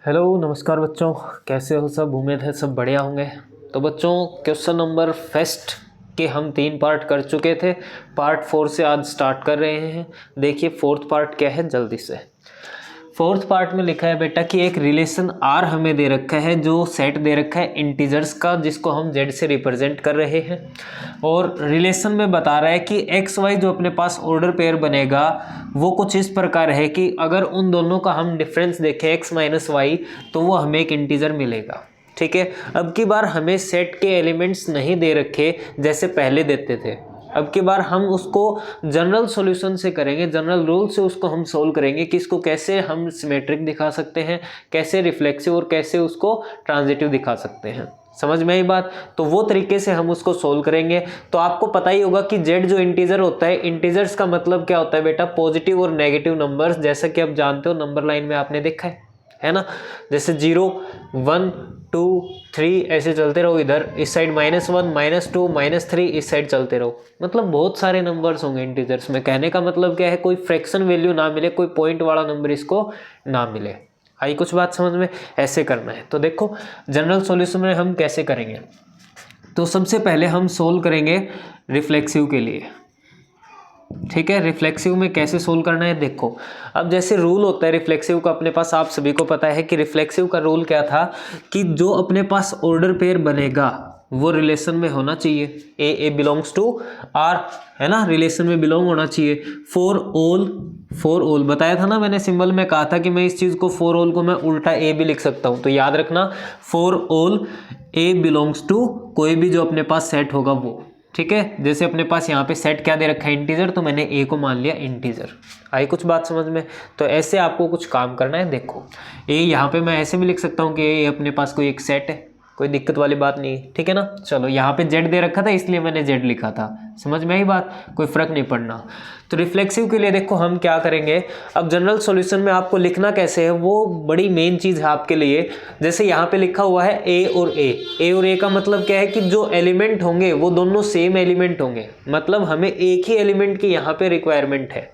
Hello नमस्कार बच्चों, कैसे हो सब। उम्मीद है सब बढ़िया होंगे। तो बच्चों, क्वेश्चन नंबर फर्स्ट के हम 3 पार्ट कर चुके थे। पार्ट 4 से आज स्टार्ट कर रहे हैं। देखिए फोर्थ पार्ट क्या है जल्दी से। फोर्थ पार्ट में लिखा है बेटा कि एक रिलेशन आर हमें दे रखा है, जो सेट दे रखा है इंटीजर्स का, जिसको हम जेड से रिप्रेजेंट कर रहे हैं। और रिलेशन में बता रहा है कि एक्स वाई जो अपने पास ऑर्डर पेयर बनेगा वो कुछ इस प्रकार है कि अगर उन दोनों का हम डिफरेंस देखें एक्स माइनस वाई तो वो हमें एक इंटीजर मिलेगा। ठीक है, अब की बार हमें सेट के एलिमेंट्स नहीं दे रखे जैसे पहले देते थे। अब की बार हम उसको जनरल सॉल्यूशन से करेंगे, जनरल रूल से उसको हम सोल्व करेंगे कि इसको कैसे हम सिमेट्रिक दिखा सकते हैं, कैसे रिफ्लेक्सिव और कैसे उसको ट्रांजिटिव दिखा सकते हैं। समझ में आई बात। तो वो तरीके से हम उसको सोल्व करेंगे। तो आपको पता ही होगा कि जेड जो इंटीजर होता है, इंटीजर्स का मतलब क्या होता है बेटा, पॉजिटिव और नेगेटिव नंबर्स, जैसा कि आप जानते हो नंबर लाइन में आपने देखा है ना। जैसे 0 1 2 3 ऐसे चलते रहो, इधर इस साइड -1 -2 -3 इस साइड चलते रहो। मतलब बहुत सारे नंबर्स होंगे इंटीजर्स में। कहने का मतलब क्या है, कोई फ्रैक्शन वैल्यू ना मिले, कोई पॉइंट वाला नंबर इसको ना मिले। आई कुछ बात समझ में। ऐसे करना है। तो देखो जनरल सॉल्यूशन में हम कैसे करेंगे। तो सबसे पहले हम सोल्व करेंगे रिफ्लेक्सिव के लिए। ठीक है, रिफ्लेक्सिव में कैसे सोल्व करना है देखो। अब जैसे रूल होता है रिफ्लेक्सिव का, अपने पास आप सभी को पता है कि रिफ्लेक्सिव का रूल क्या था कि जो अपने पास ऑर्डर पेयर बनेगा वो रिलेशन में होना चाहिए। ए बिलोंग्स टू आर, है ना, रिलेशन में बिलोंग होना चाहिए। फॉर ऑल बताया था ना मैंने, सिंबल में कहा था कि मैं इस चीज़ को फॉर ऑल को मैं उल्टा ए भी लिख सकता हूँ। तो याद रखना, for all a belongs to कोई भी जो अपने पास सेट होगा वो। ठीक है, जैसे अपने पास यहाँ पे सेट क्या दे रखा है, इंटीजर, तो मैंने ए को मान लिया इंटीजर। आई कुछ बात समझ में। तो ऐसे आपको कुछ काम करना है। देखो ए यहाँ पे मैं ऐसे भी लिख सकता हूँ कि ए अपने पास कोई एक सेट है, कोई दिक्कत वाली बात नहीं है। ठीक है ना। चलो यहाँ पे जेड दे रखा था इसलिए मैंने जेड लिखा था। समझ में आई बात, कोई फर्क नहीं पड़ना। तो रिफ्लेक्सिव के लिए देखो हम क्या करेंगे। अब जनरल सॉल्यूशन में आपको लिखना कैसे है वो बड़ी मेन चीज़ है आपके लिए। जैसे यहाँ पे लिखा हुआ है ए और ए का मतलब क्या है कि जो एलिमेंट होंगे वो दोनों सेम एलिमेंट होंगे। मतलब हमें एक ही एलिमेंट की यहाँ पे रिक्वायरमेंट है।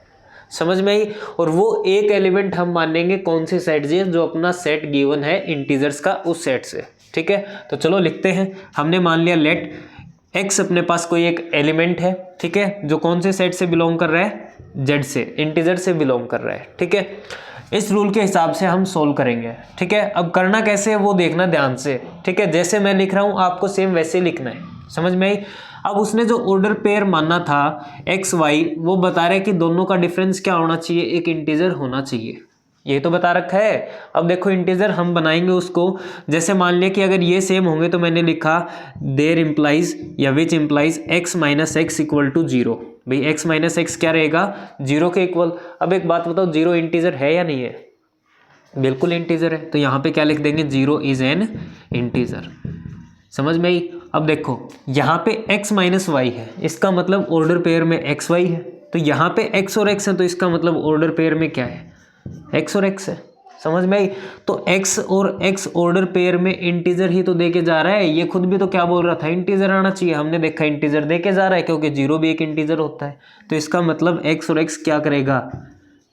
समझ में आई। और वो एक एलिमेंट हम मानेंगे कौन से सेट से, जो अपना सेट गिवन है इंटीजर्स का उस सेट से। ठीक है, तो चलो लिखते हैं। हमने मान लिया लेट एक्स अपने पास कोई एक एलिमेंट है। ठीक है, जो कौन से सेट से बिलोंग कर रहा है, जेड से, इंटीजर से बिलोंग कर रहा है। ठीक है, इस रूल के हिसाब से हम सोल्व करेंगे। ठीक है, अब करना कैसे है वो देखना ध्यान से। ठीक है, जैसे मैं लिख रहा हूं आपको सेम वैसे ही लिखना है। समझ में आई। अब उसने जो ऑर्डर पेयर माना था एक्स वाई, वो बता रहे कि दोनों का डिफरेंस क्या होना चाहिए, एक इंटीजर होना चाहिए। ये तो बता रखा है। अब देखो इंटीजर हम बनाएंगे उसको। जैसे मान लिया कि अगर ये सेम होंगे तो मैंने लिखा देयर इम्प्लाइज या which implies x minus x equal to 0। भाई एक्स माइनस एक्स क्या रहेगा, 0 के इक्वल। अब एक बात बताओ, 0 इंटीजर है या नहीं है? बिल्कुल इंटीजर है। तो यहाँ पे क्या लिख देंगे, 0 इज एन इंटीजर। समझ में आई। अब देखो यहाँ पे x माइनस वाई है, इसका मतलब ऑर्डर पेयर में एक्स वाई है। तो यहाँ पे x और x है तो इसका मतलब ऑर्डर पेयर में क्या है, x और x है। समझ में आई। तो x और x ऑर्डर पेयर में इंटीजर ही तो देके जा रहा है। ये खुद भी तो क्या बोल रहा था, इंटीजर आना चाहिए। हमने देखा इंटीजर देके जा रहा है क्योंकि 0 भी एक इंटीजर होता है। तो इसका मतलब x और x क्या करेगा,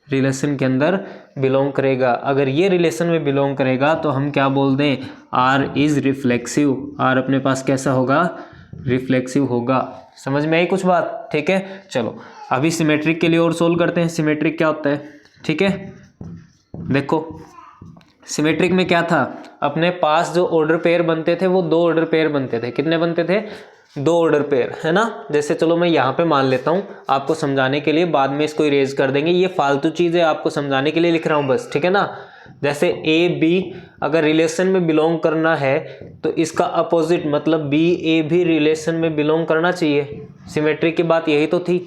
रिलेशन के अंदर बिलोंग करेगा। अगर ये रिलेशन में बिलोंग करेगा तो हम क्या बोल दें, R इज रिफ्लेक्सिव। R अपने पास कैसा होगा, रिफ्लेक्सिव होगा। समझ में आई कुछ बात। ठीक है, चलो अभी सिमेट्रिक के लिए और सोल्व करते हैं। सिमेट्रिक क्या होता है। ठीक है, देखो सिमेट्रिक में क्या था, अपने पास जो ऑर्डर पेयर बनते थे वो 2 ऑर्डर पेयर बनते थे। कितने बनते थे, 2 ऑर्डर पेयर, है ना। जैसे चलो मैं यहाँ पे मान लेता हूँ आपको समझाने के लिए, बाद में इसको इरेज कर देंगे। ये फालतू चीज़ है, आपको समझाने के लिए लिख रहा हूँ बस। ठीक है ना। जैसे ए बी अगर रिलेशन में बिलोंग करना है तो इसका अपोजिट मतलब बी ए भी रिलेशन में बिलोंग करना चाहिए। सिमेट्रिक की बात यही तो थी,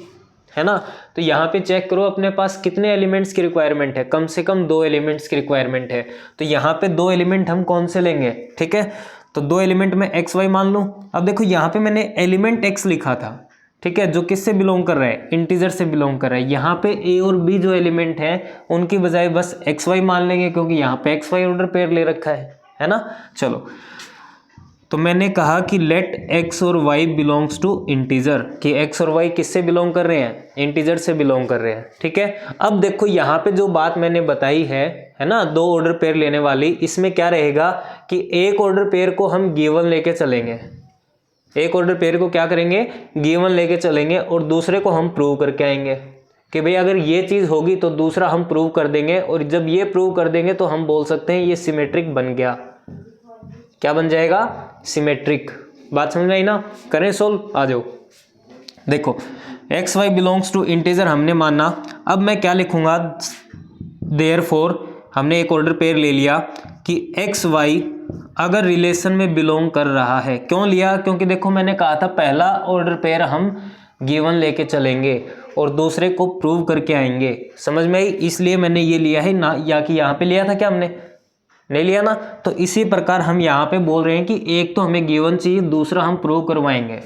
है ना। तो यहाँ पे चेक करो अपने पास कितने एलिमेंट्स की रिक्वायरमेंट है, कम से कम 2 एलिमेंट्स की रिक्वायरमेंट है। तो यहाँ पे 2 एलिमेंट हम कौन से लेंगे, ठीक है। तो 2 एलिमेंट में एक्स वाई मान लूँ। अब देखो यहाँ पे मैंने एलिमेंट एक्स लिखा था, ठीक है, जो किससे बिलोंग कर रहा है, इंटीजर से बिलोंग कर रहा है। यहाँ पे ए और बी जो एलिमेंट है उनकी बजाय बस एक्स वाई मान लेंगे क्योंकि यहाँ पे एक्स वाई ऑर्डर पेयर ले रखा है ना। चलो तो मैंने कहा कि लेट एक्स और वाई बिलोंग्स टू इंटीजर, कि एक्स और वाई किससे बिलोंग कर रहे हैं, इंटीजर से बिलोंग कर रहे हैं। ठीक है, अब देखो यहाँ पे जो बात मैंने बताई है है ना, 2 ऑर्डर पेयर लेने वाली, इसमें क्या रहेगा कि एक ऑर्डर पेयर को हम गिवन लेके चलेंगे, एक ऑर्डर पेयर को क्या करेंगे, गिवन लेके चलेंगे, और दूसरे को हम प्रूव करके आएंगे कि भाई अगर ये चीज़ होगी तो दूसरा हम प्रूव कर देंगे, और जब ये प्रूव कर देंगे तो हम बोल सकते हैं ये सिमेट्रिक बन गया। क्या बन जाएगा, सिमेट्रिक। बात समझ में आई ना, करें सोल्व, आ जाओ। देखो x y belongs to integer हमने माना, अब मैं क्या लिखूंगा, देयरफॉर हमने एक ऑर्डर पेयर ले लिया कि एक्स वाई अगर रिलेशन में बिलोंग कर रहा है। क्यों लिया, क्योंकि देखो मैंने कहा था पहला ऑर्डर पेयर हम गिवन लेके चलेंगे और दूसरे को प्रूव करके आएंगे, समझ में आई, इसलिए मैंने ये लिया है ना, या कि यहाँ पे लिया था क्या हमने, नहीं लिया ना। तो इसी प्रकार हम यहाँ पे बोल रहे हैं कि एक तो हमें गिवन चाहिए, दूसरा हम प्रूव करवाएंगे,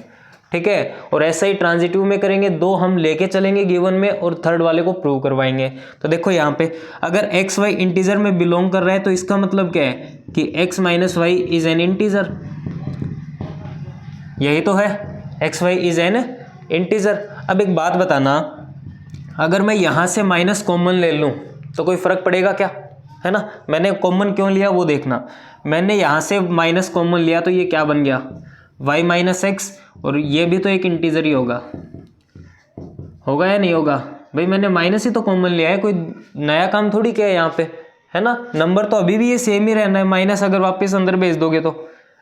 ठीक है। और ऐसा ही ट्रांजिटिव में करेंगे, 2 हम लेके चलेंगे गिवन में और थर्ड वाले को प्रूव करवाएंगे। तो देखो यहाँ पे अगर एक्स वाई इंटीजर में बिलोंग कर रहा है तो इसका मतलब क्या है कि x minus y is an integer, यही तो है, x y is an integer. अब एक बात बताना, अगर मैं यहाँ से माइनस कॉमन ले लूँ तो कोई फर्क पड़ेगा क्या, है ना। मैंने कॉमन क्यों लिया वो देखना, मैंने यहाँ से माइनस कॉमन लिया तो ये क्या बन गया, y माइनस एक्स, और ये भी तो एक इंटीजर ही होगा, होगा या नहीं होगा, भाई मैंने माइनस ही तो कॉमन लिया है, कोई नया काम थोड़ी किया है यहाँ पे, है ना। नंबर तो अभी भी ये सेम ही रहना है, माइनस अगर वापस अंदर भेज दोगे तो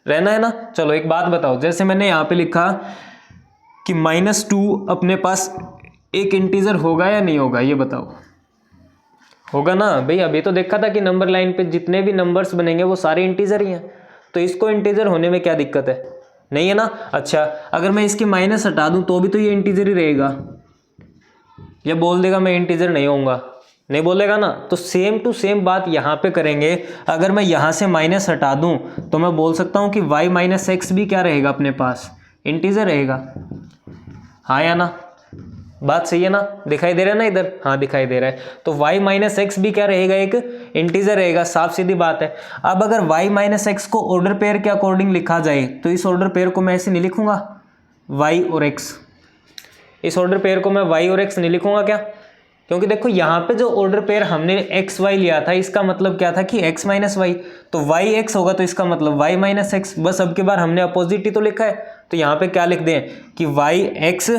रहना है ना। चलो एक बात बताओ, जैसे मैंने यहाँ पे लिखा कि -2 अपने पास एक इंटीजर होगा या नहीं होगा, ये बताओ, होगा ना भाई। अभी तो देखा था कि नंबर लाइन पे जितने भी नंबर्स बनेंगे वो सारे इंटीजर ही हैं, तो इसको इंटीजर होने में क्या दिक्कत है, नहीं है ना। अच्छा अगर मैं इसके माइनस हटा दूं तो भी तो ये इंटीजर ही रहेगा, ये बोल देगा मैं इंटीजर नहीं होऊंगा, नहीं बोलेगा ना। तो सेम टू सेम बात यहाँ पे करेंगे, अगर मैं यहाँ से माइनस हटा दूं तो मैं बोल सकता हूँ कि y माइनस एक्स भी क्या रहेगा अपने पास, इंटीजर रहेगा, हाँ या ना, बात सही है ना, दिखाई दे रहा है ना इधर, हाँ दिखाई दे रहा है। तो y माइनस एक्स भी क्या रहेगा, एक इंटीजर रहेगा, साफ सीधी बात है। अब अगर y माइनस एक्स को ऑर्डर पेयर के अकॉर्डिंग लिखा जाए तो इस ऑर्डर पेयर को मैं ऐसे नहीं लिखूंगा y और x, इस ऑर्डर पेयर को मैं y और x नहीं लिखूंगा क्या, क्योंकि देखो यहाँ पे जो ऑर्डर पेयर हमने एक्स वाई लिया था इसका मतलब क्या था कि x माइनस वाई, तो y x होगा तो इसका मतलब y माइनस एक्स, बस अब की बार हमने अपोजिट ही तो लिखा है। तो यहाँ पे क्या लिख दें कि y x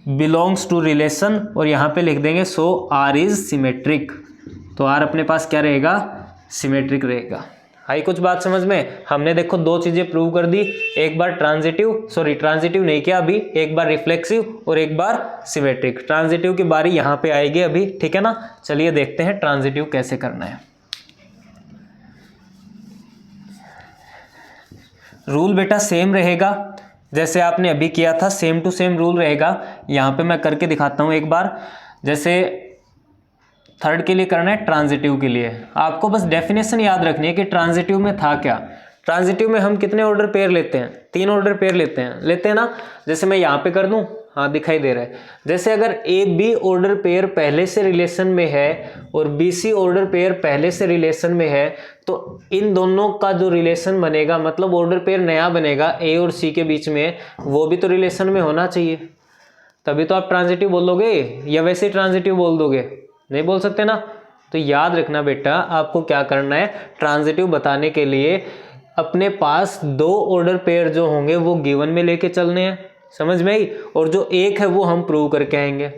belongs to relation, और यहाँ पे लिख देंगे सो r इज सिमेट्रिक, तो r अपने पास क्या रहेगा, सिमेट्रिक रहेगा। आई कुछ बात समझ में, हमने देखो 2 चीजें प्रूव कर दी, एक बार ट्रांजिटिव नहीं किया अभी, एक बार रिफ्लेक्सिव और एक बार सिमेट्रिक। ट्रांजिटिव की बारी यहाँ पे आएगी अभी, ठीक है ना। चलिए देखते हैं ट्रांजिटिव कैसे करना है। रूल बेटा सेम रहेगा जैसे आपने अभी किया था, सेम टू सेम रूल रहेगा। यहाँ पे मैं करके दिखाता हूँ एक बार, जैसे थर्ड के लिए करना है, ट्रांजिटिव के लिए आपको बस डेफिनेशन याद रखनी है कि ट्रांजिटिव में था क्या। ट्रांजिटिव में हम कितने ऑर्डर पेयर लेते हैं, 3 ऑर्डर पेयर लेते हैं ना। जैसे मैं यहाँ पे कर दूं, हाँ दिखाई दे रहा है। जैसे अगर ए बी ऑर्डर पेयर पहले से रिलेशन में है और बी सी ऑर्डर पेयर पहले से रिलेशन में है, तो इन दोनों का जो रिलेशन बनेगा, मतलब ऑर्डर पेयर नया बनेगा ए और सी के बीच में, वो भी तो रिलेशन में होना चाहिए, तभी तो आप ट्रांजिटिव बोलोगे, या वैसे ही ट्रांजिटिव बोल दोगे, नहीं बोल सकते ना। तो याद रखना बेटा, आपको क्या करना है, ट्रांजिटिव बताने के लिए अपने पास 2 ऑर्डर पेयर जो होंगे वो गिवन में लेके चलने हैं, समझ में आई, और जो एक है वो हम प्रूव करके आएंगे,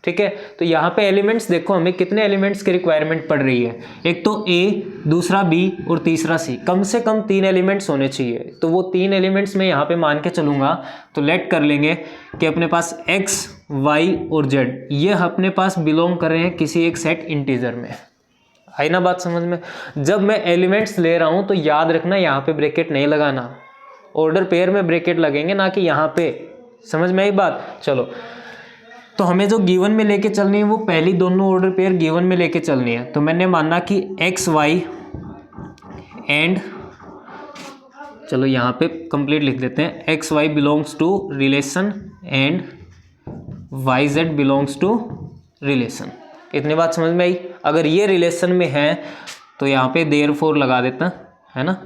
ठीक है। तो यहाँ पे एलिमेंट्स देखो, हमें कितने एलिमेंट्स की रिक्वायरमेंट पड़ रही है, एक तो ए, दूसरा बी और तीसरा सी, कम से कम 3 एलिमेंट्स होने चाहिए। तो वो 3 एलिमेंट्स मैं यहाँ पे मान के चलूंगा, तो लेट कर लेंगे कि अपने पास एक्स, वाई और जेड ये अपने पास बिलोंग कर रहे हैं किसी एक सेट इंटीजर में। आई ना बात समझ में। जब मैं एलिमेंट्स ले रहा हूँ तो याद रखना यहाँ पे ब्रैकेट नहीं लगाना, ऑर्डर पेयर में ब्रैकेट लगेंगे, ना कि यहाँ पे, समझ में आई बात। चलो तो हमें जो गिवन में लेके चलनी है वो पहली दोनों ऑर्डर पेयर गिवन में लेके चलनी है। तो मैंने माना कि एक्स वाई एंड, चलो यहाँ पे कंप्लीट लिख देते हैं, x y belongs to relation and y z belongs to relation. इतनी बात समझ में आई। अगर ये रिलेशन में है तो यहाँ पे देयरफॉर लगा देता है ना,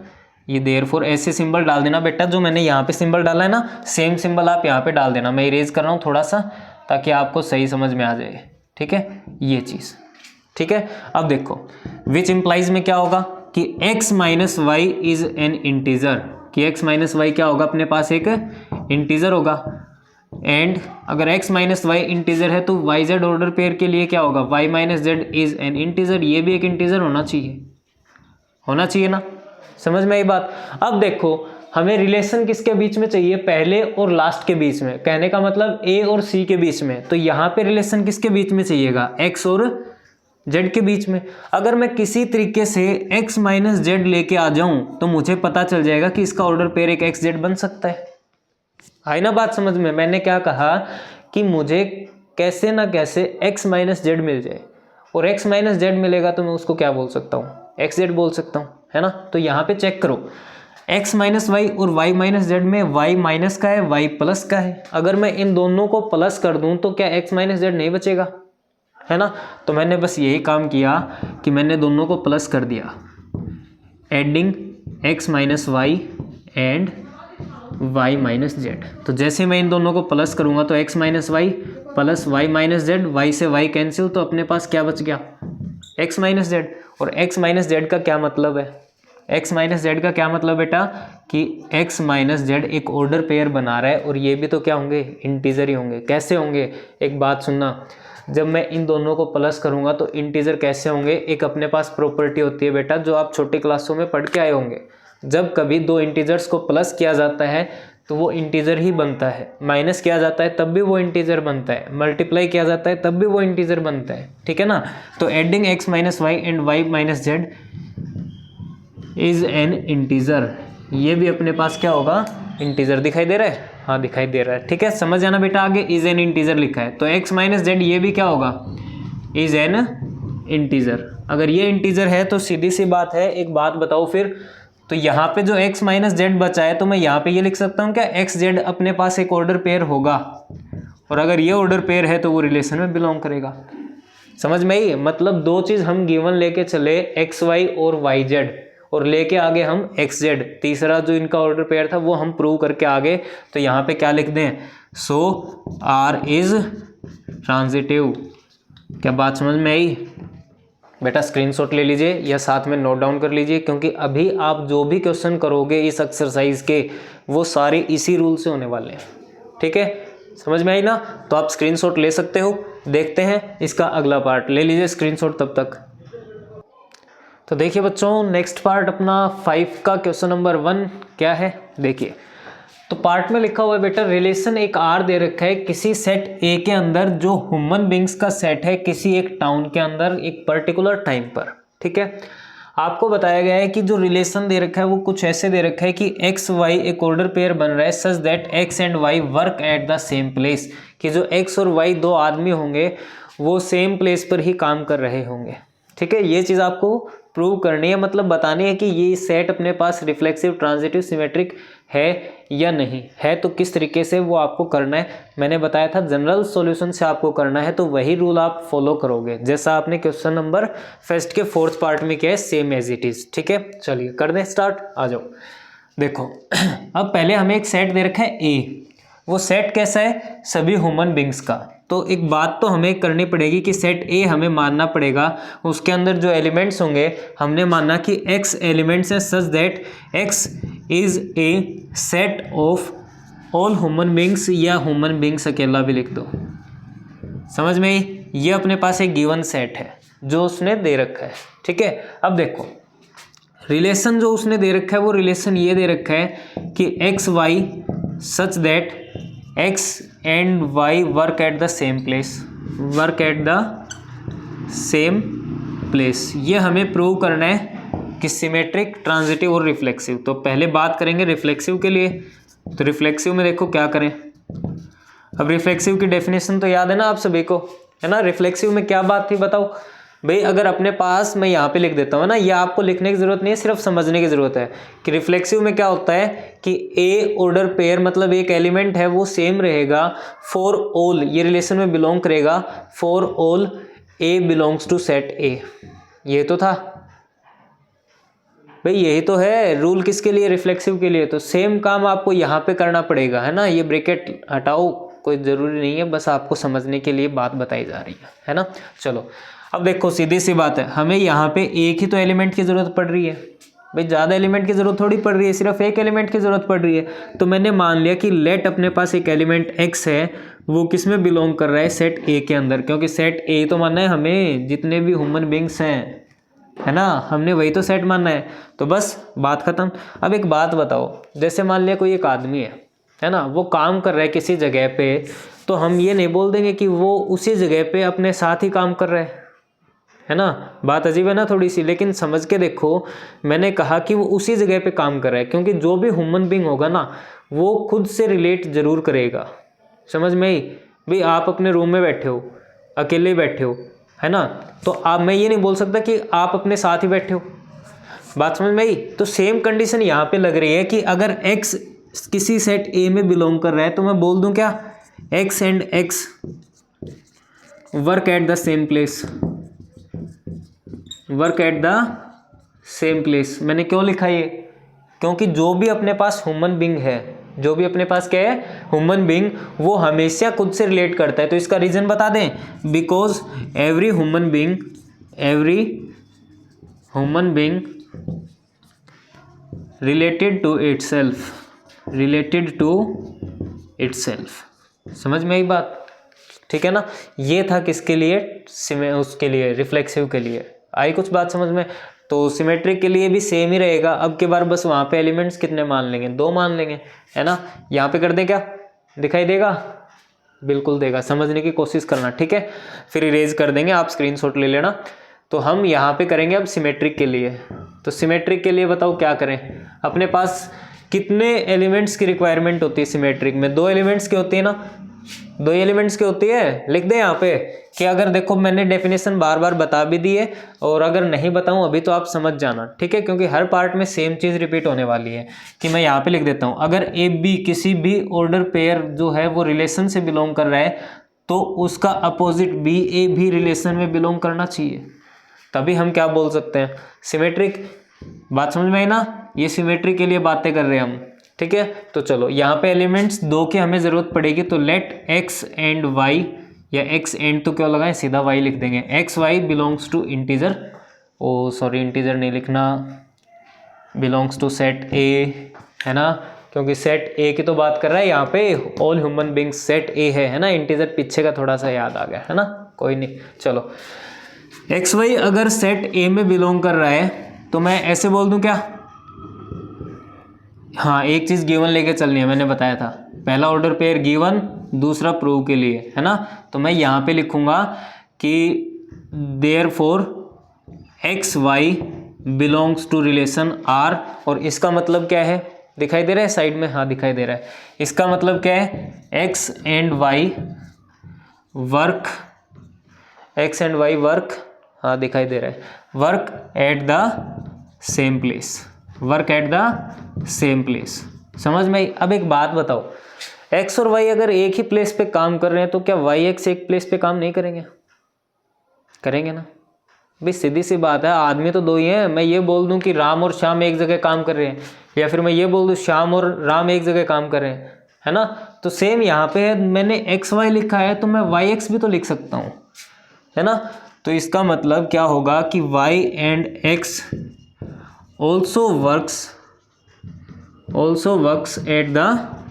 ये देयरफॉर ऐसे सिंबल डाल देना बेटा, जो मैंने यहाँ पे सिंबल डाला है ना, सेम सिंबल आप यहाँ पे डाल देना। मैं इरेज कर रहा हूँ थोड़ा सा ताकि आपको सही समझ में आ जाए, ठीक है, ये चीज़, ठीक है। अब देखो विच इम्प्लाइज में क्या होगा कि x minus y is an integer, कि x माइनस वाई क्या होगा, अपने पास एक इंटीजर होगा। एंड अगर x माइनस वाई इंटीजर है तो वाई जेड ऑर्डर पेयर के लिए क्या होगा, y minus z is an integer, ये भी एक इंटीजर होना चाहिए ना। समझ में आई बात। अब देखो हमें रिलेशन किसके बीच में चाहिए, पहले और लास्ट के बीच में, कहने का मतलब a और c के बीच में। तो यहाँ पे रिलेशन किसके बीच में चाहिएगा, x और z के बीच में। अगर मैं किसी तरीके से x माइनस जेड लेके आ जाऊं तो मुझे पता चल जाएगा कि इसका ऑर्डर पेयर एक एक्स जेड बन सकता है। आई ना बात समझ में। मैंने क्या कहा कि मुझे कैसे ना कैसे x माइनस जेड मिल जाए, और x माइनस जेड मिलेगा तो मैं उसको क्या बोल सकता हूँ, एक्स जेड बोल सकता हूँ, है ना। तो यहाँ पे चेक करो x माइनस वाई और y माइनस जेड में y माइनस का है, y प्लस का है। अगर मैं इन दोनों को प्लस कर दूं तो क्या x माइनस जेड नहीं बचेगा, है ना। तो मैंने बस यही काम किया कि मैंने दोनों को प्लस कर दिया, adding x minus y and y minus z. तो जैसे मैं इन दोनों को प्लस करूंगा तो x minus y plus y minus z, y से y कैंसिल, तो अपने पास क्या बच गया, x माइनस जेड। और x माइनस जेड का क्या मतलब है, x माइनस जेड का क्या मतलब बेटा कि x माइनस जेड एक ऑर्डर पेयर बना रहा है, और ये भी तो क्या होंगे, इंटीजर ही होंगे। कैसे होंगे, एक बात सुनना, जब मैं इन दोनों को प्लस करूंगा तो इंटीजर कैसे होंगे, एक अपने पास प्रॉपर्टी होती है बेटा जो आप छोटी क्लासों में पढ़ के आए होंगे, जब कभी दो इंटीजर्स को प्लस किया जाता है तो वो इंटीजर ही बनता है, माइनस किया जाता है तब भी वो इंटीजर बनता है, मल्टीप्लाई किया जाता है तब भी वो इंटीजर बनता है, ठीक है ना। तो adding x minus y and y minus z is an integer, ये भी अपने पास क्या होगा, इंटीजर। दिखाई दे रहा है, हाँ दिखाई दे रहा है, ठीक है। समझ जाना बेटा, आगे इज एन इंटीजर लिखा है तो x माइनस जेड ये भी क्या होगा, इज एन इंटीजर। अगर ये इंटीजर है तो सीधी सी बात है, एक बात बताओ फिर, तो यहाँ पे जो x माइनस जेड बचा है तो मैं यहाँ पे ये लिख सकता हूँ क्या, एक्स जेड अपने पास एक ऑर्डर पेयर होगा, और अगर ये ऑर्डर पेयर है तो वो रिलेशन में बिलोंग करेगा। समझ में आई, मतलब दो चीज हम गिवन लेके चले, एक्स वाई और वाई जेड, और लेके आगे हम एक्स जेड, तीसरा जो इनका ऑर्डर पेयर था वो हम प्रूव करके आगे। तो यहाँ पे क्या लिख दें, सो आर इज ट्रांजिटिव। क्या बात समझ में आई बेटा, स्क्रीनशॉट ले लीजिए या साथ में नोट डाउन कर लीजिए, क्योंकि अभी आप जो भी क्वेश्चन करोगे इस एक्सरसाइज के वो सारे इसी रूल से होने वाले हैं, ठीक है। समझ में आई ना, तो आप स्क्रीनशॉट ले सकते हो। देखते हैं इसका अगला पार्ट, ले लीजिए स्क्रीनशॉट तब तक। तो देखिए बच्चों, नेक्स्ट पार्ट अपना 5 का क्वेश्चन नंबर 1 क्या है, देखिए। तो पार्ट में लिखा हुआ है बेटा, रिलेशन एक आर दे रखा है किसी सेट ए के अंदर जो ह्यूमन बींग्स का सेट है किसी एक टाउन के अंदर एक पर्टिकुलर टाइम पर, ठीक है। आपको बताया गया है कि जो रिलेशन दे रखा है वो कुछ ऐसे दे रखा है कि एक्स वाई एक ऑर्डर पेयर बन रहा है such that x and y work at the same place, कि जो एक्स और वाई दो आदमी होंगे वो सेम प्लेस पर ही काम कर रहे होंगे, ठीक है। ये चीज़ आपको प्रूव करनी है, मतलब बतानी है कि ये सेट अपने पास रिफ्लेक्सिव, ट्रांजिटिव, सिमेट्रिक है या नहीं है, तो किस तरीके से वो आपको करना है। मैंने बताया था जनरल सॉल्यूशन से आपको करना है, तो वही रूल आप फॉलो करोगे जैसा आपने क्वेश्चन नंबर फर्स्ट के 4th पार्ट में किया है, सेम एज इट इज, ठीक है। चलिए कर दें स्टार्ट, आ जाओ। देखो अब पहले हमें एक सेट दे रखा है ए, वो सेट कैसा है, सभी ह्यूमन बींग्स का। तो एक बात तो हमें करनी पड़ेगी कि सेट ए हमें मानना पड़ेगा, उसके अंदर जो एलिमेंट्स होंगे हमने माना कि x एलिमेंट्स हैं सच that x is a set of all human beings, या ह्यूमन बींग्स अकेला भी लिख दो। समझ में आई, ये अपने पास एक गिवन सेट है जो उसने दे रखा है, ठीक है। अब देखो रिलेशन जो उसने दे रखा है वो रिलेशन ये दे रखा है कि x y such that x and y work at the same place, work at the same place, ये हमें प्रूव करना है कि सिमेट्रिक, ट्रांजिटिव और रिफ्लेक्सिव। तो पहले बात करेंगे रिफ्लेक्सिव के लिए। तो रिफ्लेक्सिव में देखो क्या करें, अब रिफ्लेक्सिव की डेफिनेशन तो याद है ना आप सभी को, है ना। रिफ्लेक्सिव में क्या बात थी बताओ भाई, अगर अपने पास, मैं यहाँ पे लिख देता हूँ ना, ये आपको लिखने की ज़रूरत नहीं है, सिर्फ समझने की ज़रूरत है कि रिफ्लेक्सिव में क्या होता है कि ए ऑर्डर पेयर, मतलब एक एलिमेंट है वो सेम रहेगा फॉर ऑल, ये रिलेशन में बिलोंग करेगा for all a belongs to set a. ये तो था भाई, यही तो है रूल किसके लिए, रिफ्लेक्सिव के लिए। तो सेम काम आपको यहाँ पे करना पड़ेगा, है ना। ये ब्रैकेट हटाओ, कोई ज़रूरी नहीं है, बस आपको समझने के लिए बात बताई जा रही है ना। चलो अब देखो सीधी सी बात है, हमें यहाँ पे एक ही तो एलिमेंट की ज़रूरत पड़ रही है भाई, ज़्यादा एलिमेंट की ज़रूरत थोड़ी पड़ रही है, सिर्फ एक एलिमेंट की ज़रूरत पड़ रही है। तो मैंने मान लिया कि लेट अपने पास एक एलिमेंट x है, वो किस में बिलोंग कर रहा है, सेट A के अंदर, क्योंकि सेट A तो मानना है हमें, जितने भी ह्यूमन बींग्स हैं, है ना, हमने वही तो सेट मानना है। तो बस बात ख़त्म। अब एक बात बताओ, जैसे मान लिया कोई एक आदमी है ना, वो काम कर रहा है किसी जगह पे, तो हम ये नहीं बोल देंगे कि वो उसी जगह पे अपने साथ ही काम कर रहा है ना। बात अजीब है ना थोड़ी सी, लेकिन समझ के देखो, मैंने कहा कि वो उसी जगह पे काम कर रहा है, क्योंकि जो भी ह्यूमन बींग होगा ना, वो खुद से रिलेट जरूर करेगा। समझ में आई भाई, आप अपने रूम में बैठे हो, अकेले बैठे हो, है ना, तो आप, मैं ये नहीं बोल सकता कि आप अपने साथ ही बैठे हो। बात समझ में आई। तो सेम कंडीशन यहाँ पे लग रही है कि अगर x किसी सेट A में बिलोंग कर रहा है, तो मैं बोल दूं क्या, x and x work at the same place, work at the same place. मैंने क्यों लिखा ये, क्योंकि जो भी अपने पास ह्यूमन बींग है, जो भी अपने पास क्या है, ह्यूमन बींग, वो हमेशा खुद से रिलेट करता है। तो इसका रीजन बता दें, because every human being related to itself, समझ में आई बात, ठीक है ना। ये था किसके लिए, उसके लिए, रिफ्लेक्सिव के लिए। आई कुछ बात समझ में। तो सिमेट्रिक के लिए भी सेम ही रहेगा। अब की बार बस वहाँ पे एलिमेंट्स कितने मान लेंगे, 2 मान लेंगे, है ना। यहाँ पे कर दें क्या, दिखाई देगा, बिल्कुल देगा, समझने की कोशिश करना, ठीक है। फिर इरेज कर देंगे, आप स्क्रीनशॉट ले लेना। तो हम यहाँ पे करेंगे अब सिमेट्रिक के लिए। तो सिमेट्रिक के लिए बताओ क्या करें, अपने पास कितने एलिमेंट्स की रिक्वायरमेंट होती है सिमेट्रिक में, 2 एलिमेंट्स की होती है ना, 2 एलिमेंट्स की होती है। लिख दें यहाँ पे कि अगर देखो मैंने डेफिनेशन बार बार बता भी दी है, और अगर नहीं बताऊँ अभी तो आप समझ जाना, ठीक है, क्योंकि हर पार्ट में सेम चीज़ रिपीट होने वाली है। कि मैं यहाँ पे लिख देता हूँ, अगर ए बी किसी भी ऑर्डर पेयर जो है वो रिलेशन से बिलोंग कर रहा है, तो उसका अपोजिट बी ए भी रिलेशन में बिलोंग करना चाहिए, तभी हम क्या बोल सकते हैं, सिमेट्रिक। बात समझ में आई ना, ये सिमेट्रिक के लिए बातें कर रहे हैं हम, ठीक है। तो चलो यहाँ पे एलिमेंट्स 2 की हमें ज़रूरत पड़ेगी, तो लेट x एंड y, या x एंड तो क्यों लगाएं, सीधा y लिख देंगे, x y belongs to integer, oh sorry integer नहीं लिखना, बिलोंग्स टू सेट A, है ना, क्योंकि सेट A की तो बात कर रहा है यहाँ पे, all human beings set A है ना, इंटीजर पीछे का थोड़ा सा याद आ गया, है ना, कोई नहीं। चलो एक्स वाई अगर सेट A में बिलोंग कर रहा है, तो मैं ऐसे बोल दूं क्या, हाँ एक चीज़ गिवन लेके चलनी है, मैंने बताया था, पहला ऑर्डर पेयर गिवन, दूसरा प्रूव के लिए, है ना। तो मैं यहाँ पे लिखूंगा कि therefore x y belongs to relation R, और इसका मतलब क्या है, दिखाई दे रहा है साइड में, हाँ दिखाई दे रहा है। इसका मतलब क्या है, एक्स एंड वाई वर्क, हाँ दिखाई दे रहा है, work at the same place, work at the same place, समझ में आई। अब एक बात बताओ, x और y अगर एक ही प्लेस पे काम कर रहे हैं, तो क्या yx एक प्लेस पे काम नहीं करेंगे, करेंगे ना भाई, सीधी सी बात है। आदमी तो 2 ही हैं, मैं ये बोल दूं कि राम और श्याम एक जगह काम कर रहे हैं, या फिर मैं ये बोल दूं श्याम और राम एक जगह काम कर रहे हैं, है ना। तो सेम यहाँ पे है, मैंने एक्स वाई लिखा है, तो मैं yx भी तो लिख सकता हूँ, है ना। तो इसका मतलब क्या होगा कि y and x also works at the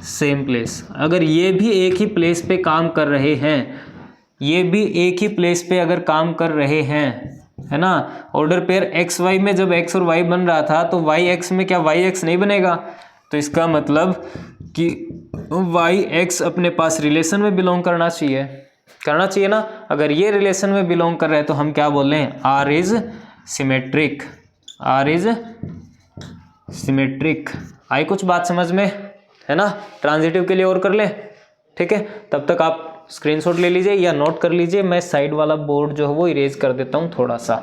same place. अगर ये भी एक ही प्लेस पे काम कर रहे हैं, ये भी एक ही प्लेस पे अगर काम कर रहे हैं, है ना, ऑर्डर पेयर एक्स वाई में जब एक्स और वाई बन रहा था, तो वाई एक्स में क्या वाई एक्स नहीं बनेगा। तो इसका मतलब कि वाई एक्स अपने पास रिलेशन में बिलोंग करना चाहिए ना। अगर ये रिलेशन में बिलोंग कर रहे हैं, तो हम क्या बोल रहे हैं, आर इज सिमेट्रिक। आई कुछ बात समझ में, है ना। ट्रांजिटिव के लिए और कर ले, ठीक है। तब तक आप स्क्रीनशॉट ले लीजिए या नोट कर लीजिए, मैं साइड वाला बोर्ड जो है वो इरेज कर देता हूँ थोड़ा सा,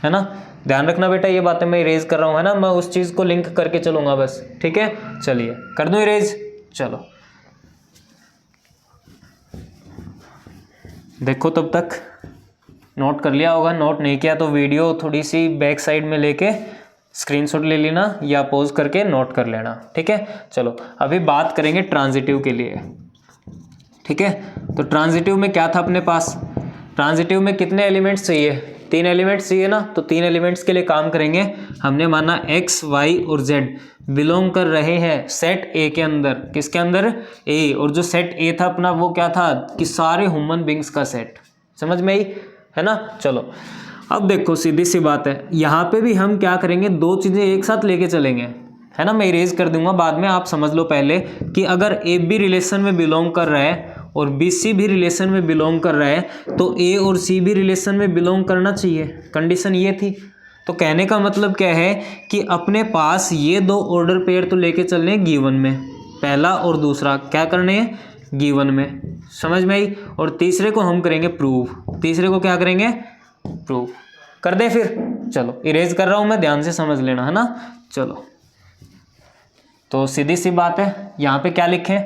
है ना। ध्यान रखना बेटा, ये बातें मैं इरेज कर रहा हूँ, है ना, मैं उस चीज़ को लिंक करके चलूँगा बस, ठीक है। चलिए कर दूँ इरेज, चलो देखो, तब तक नोट कर लिया होगा, नोट नहीं किया तो वीडियो थोड़ी सी बैक साइड में लेके स्क्रीनशॉट ले लेना या पॉज करके नोट कर लेना, ठीक है। चलो अभी बात करेंगे ट्रांजिटिव के लिए, ठीक है। तो ट्रांजिटिव में क्या था अपने पास, ट्रांजिटिव में कितने एलिमेंट्स चाहिए, 3 एलिमेंट्स चाहिए ना, तो 3 एलिमेंट्स के लिए काम करेंगे। हमने माना x, y और z बिलोंग कर रहे हैं सेट ए के अंदर। किसके अंदर? ए। और जो सेट ए था अपना वो क्या था कि सारे ह्यूमन बींग्स का सेट। समझ में आई है ना। चलो अब देखो सीधी सी बात है, यहाँ पे भी हम क्या करेंगे, 2 चीज़ें एक साथ लेके चलेंगे, है ना। मैं इरेज कर दूंगा बाद में, आप समझ लो पहले कि अगर ए बी रिलेशन में बिलोंग कर रहा है और बी सी भी रिलेशन में बिलोंग कर रहा है तो ए और सी भी रिलेशन में बिलोंग करना चाहिए। कंडीशन ये थी। तो कहने का मतलब क्या है कि अपने पास ये 2 ऑर्डर पेयर तो लेके चलने हैं गिवन में, पहला और दूसरा क्या करने हैं, गिवन में। समझ में आई। और तीसरे को हम करेंगे प्रूव। तीसरे को क्या करेंगे, प्रूव कर दें फिर। चलो इरेज कर रहा हूं मैं, ध्यान से समझ लेना, है ना। चलो तो सीधी सी बात है, यहाँ पे क्या लिखें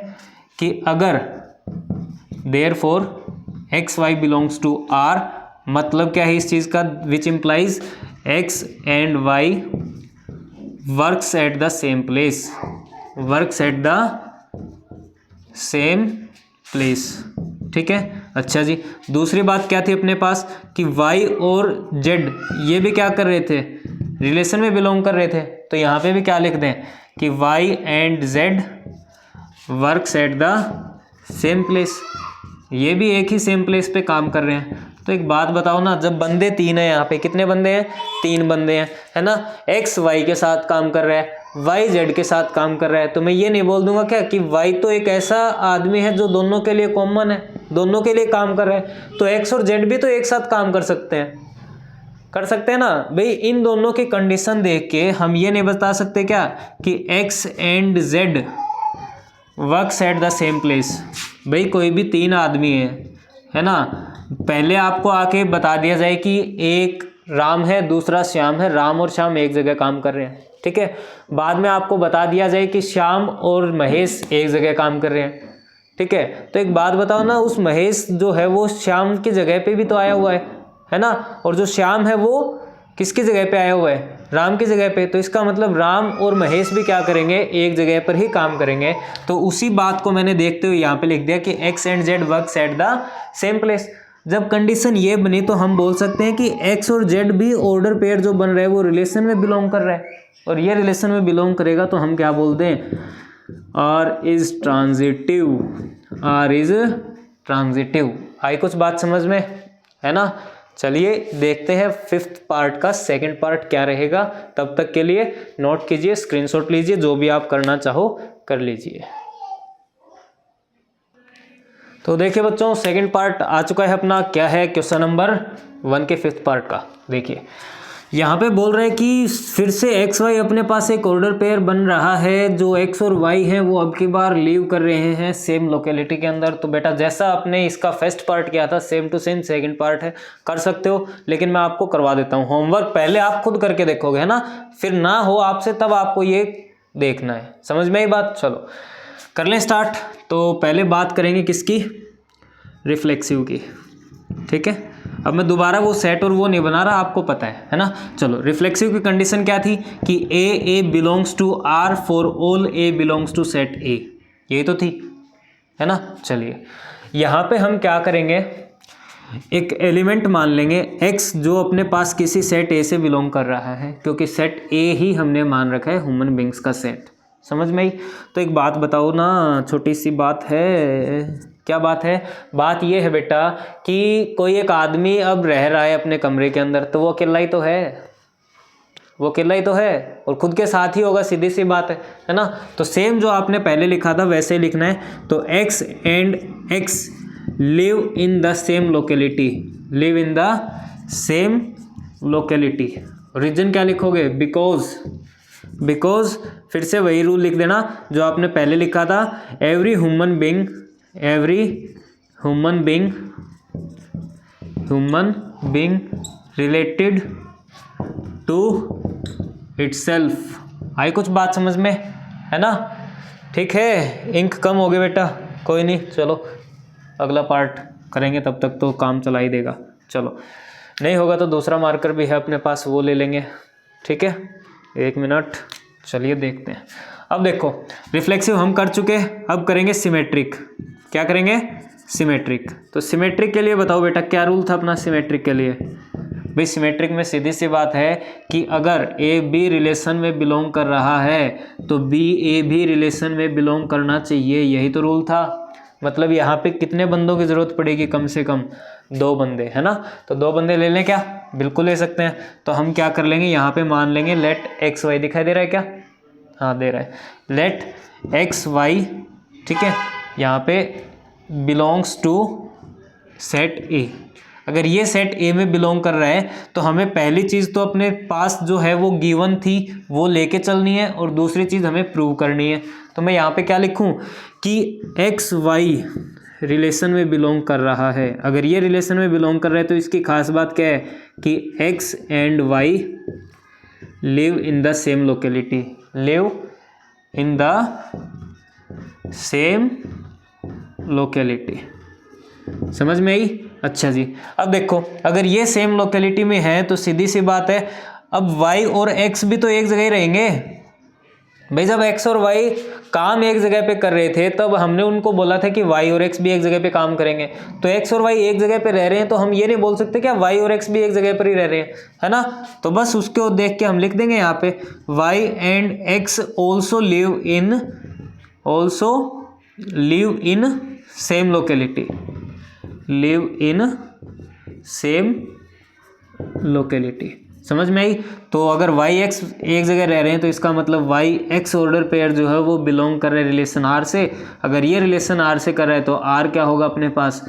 कि अगर therefore x y belongs to r, मतलब क्या है इस चीज़ का, which implies x and y works at the same place, works at the same place. ठीक है। अच्छा जी, दूसरी बात क्या थी अपने पास कि y और z ये भी क्या कर रहे थे, रिलेशन में बिलोंग कर रहे थे। तो यहाँ पे भी क्या लिख दें कि y and z works at the same place, ये भी एक ही सेम प्लेस पे काम कर रहे हैं। तो एक बात बताओ ना, जब बंदे 3 हैं, यहाँ पे कितने बंदे हैं, 3 बंदे हैं, है ना। x y के साथ काम कर रहा है, y z के साथ काम कर रहा है, तो मैं ये नहीं बोल दूंगा क्या कि y तो एक ऐसा आदमी है जो दोनों के लिए कॉमन है, दोनों के लिए काम कर रहा है, तो x और z भी तो एक साथ काम कर सकते हैं, कर सकते हैं ना भाई। इन दोनों की कंडीशन देख के हम ये नहीं बता सकते क्या कि x and z works at the same place. भाई कोई भी 3 आदमी है ना, पहले आपको आके बता दिया जाए कि एक राम है, दूसरा श्याम है, राम और श्याम एक जगह काम कर रहे हैं, ठीक है। बाद में आपको बता दिया जाए कि श्याम और महेश एक जगह काम कर रहे हैं, ठीक है। तो एक बात बताओ ना, उस महेश जो है वो श्याम की जगह पे भी तो आया हुआ है ना, और जो श्याम है वो किसकी जगह पे आया हुआ है, राम की जगह पे। तो इसका मतलब राम और महेश भी क्या करेंगे, एक जगह पर ही काम करेंगे। तो उसी बात को मैंने देखते हुए यहाँ पे लिख दिया कि x and Z works at the same place. जब कंडीशन ये बनी तो हम बोल सकते हैं कि एक्स और जेड भी ऑर्डर पेयर जो बन रहा है वो रिलेशन में बिलोंग कर रहा है, और ये रिलेशन में बिलोंग करेगा तो हम क्या बोल दें, R is transitive, R is transitive. आई कुछ बात समझ में, है ना। चलिए देखते हैं 5th पार्ट का 2nd पार्ट क्या रहेगा। तब तक के लिए नोट कीजिए, स्क्रीनशॉट लीजिए, जो भी आप करना चाहो कर लीजिए। तो देखिए बच्चों 2nd पार्ट आ चुका है अपना, क्या है, क्वेश्चन नंबर 1 के 5th पार्ट का। देखिए यहाँ पे बोल रहे हैं कि फिर से एक्स वाई अपने पास एक ऑर्डर पेयर बन रहा है, जो एक्स और वाई हैं वो अब की बार लीव कर रहे हैं सेम लोकेलिटी के अंदर। तो बेटा जैसा आपने इसका फर्स्ट पार्ट किया था same to same 2nd part है, कर सकते हो, लेकिन मैं आपको करवा देता हूँ होमवर्क। पहले आप खुद करके देखोगे, है ना, फिर ना हो आपसे तब आपको ये देखना है। समझ में आई बात। चलो कर लें स्टार्ट। तो पहले बात करेंगे किसकी, रिफ्लेक्सिव की, ठीक है। अब मैं दोबारा वो सेट और वो नहीं बना रहा, आपको पता है ना। चलो रिफ्लेक्सिव की कंडीशन क्या थी कि a belongs to R for all a belongs to set A, यही तो थी, है ना। चलिए यहाँ पे हम क्या करेंगे, एक एलिमेंट मान लेंगे x जो अपने पास किसी सेट ए से बिलोंग कर रहा है, क्योंकि सेट ए ही हमने मान रखा है ह्यूमन बींग्स का सेट। समझ में आई। तो एक बात बताओ ना, छोटी सी बात है, क्या बात है, बात ये है बेटा कि कोई एक आदमी अब रह रहा है अपने कमरे के अंदर, तो वो अकेला ही तो है, वो अकेला ही तो है, और खुद के साथ ही होगा, सीधी सी बात है ना। तो सेम जो आपने पहले लिखा था वैसे ही लिखना है। तो x and x live in the same locality, live in the same locality. Reason क्या लिखोगे, बिकॉज फिर से वही रूल लिख देना जो आपने पहले लिखा था, every human being related to itself. आई कुछ बात समझ में, है ना। ठीक है, इंक कम हो गया बेटा, कोई नहीं, चलो अगला पार्ट करेंगे, तब तक तो काम चला ही देगा। चलो नहीं होगा तो दूसरा मार्कर भी है अपने पास, वो ले लेंगे, ठीक है। 1 मिनट, चलिए देखते हैं। अब देखो रिफ्लेक्सिव हम कर चुके, अब करेंगे सिमेट्रिक। क्या करेंगे, सिमेट्रिक। तो सिमेट्रिक के लिए बताओ बेटा क्या रूल था अपना सिमेट्रिक के लिए। भाई सिमेट्रिक में सीधी सी बात है कि अगर ए बी रिलेशन में बिलोंग कर रहा है तो बी ए भी रिलेशन में बिलोंग करना चाहिए, यही तो रूल था। मतलब यहाँ पे कितने बंदों की ज़रूरत पड़ेगी, कम से कम 2 बंदे, है ना। तो 2 बंदे ले लें क्या, बिल्कुल ले सकते हैं। तो हम क्या कर लेंगे, यहाँ पे मान लेंगे लेट एक्स वाई, दिखाई दे रहा है क्या, हाँ दे रहा है, लेट एक्स वाई, ठीक है, यहाँ पे बिलोंग्स टू सेट ए। अगर ये सेट ए में बिलोंग कर रहा है तो हमें पहली चीज़ तो अपने पास जो है वो गिवन थी वो लेके चलनी है, और दूसरी चीज़ हमें प्रूव करनी है। तो मैं यहाँ पे क्या लिखूँ कि एक्स वाई रिलेशन में बिलोंग कर रहा है। अगर ये रिलेशन में बिलोंग कर रहा है तो इसकी खास बात क्या है कि x and y live in the same locality, live in the same locality. समझ में आई? अच्छा जी, अब देखो अगर ये सेम लोकेलिटी में है तो सीधी सी बात है अब y और x भी तो एक जगह ही रहेंगे। भाई जब x और y काम एक जगह पे कर रहे थे तब हमने उनको बोला था कि y और x भी एक जगह पे काम करेंगे। तो x और y एक जगह पे रह रहे हैं तो हम ये नहीं बोल सकते क्या y और x भी एक जगह पर ही रह रहे हैं, है ना। तो बस उसको देख के हम लिख देंगे यहाँ पे y and x also live in same locality, live in same locality. समझ में आई? तो अगर वाई एक्स एक जगह रह रहे हैं तो इसका मतलब वाई एक्स ऑर्डर पेयर जो है वो बिलोंग कर रहे हैं रिलेशन आर से। अगर ये रिलेशन आर से कर रहा है तो आर क्या होगा अपने पास,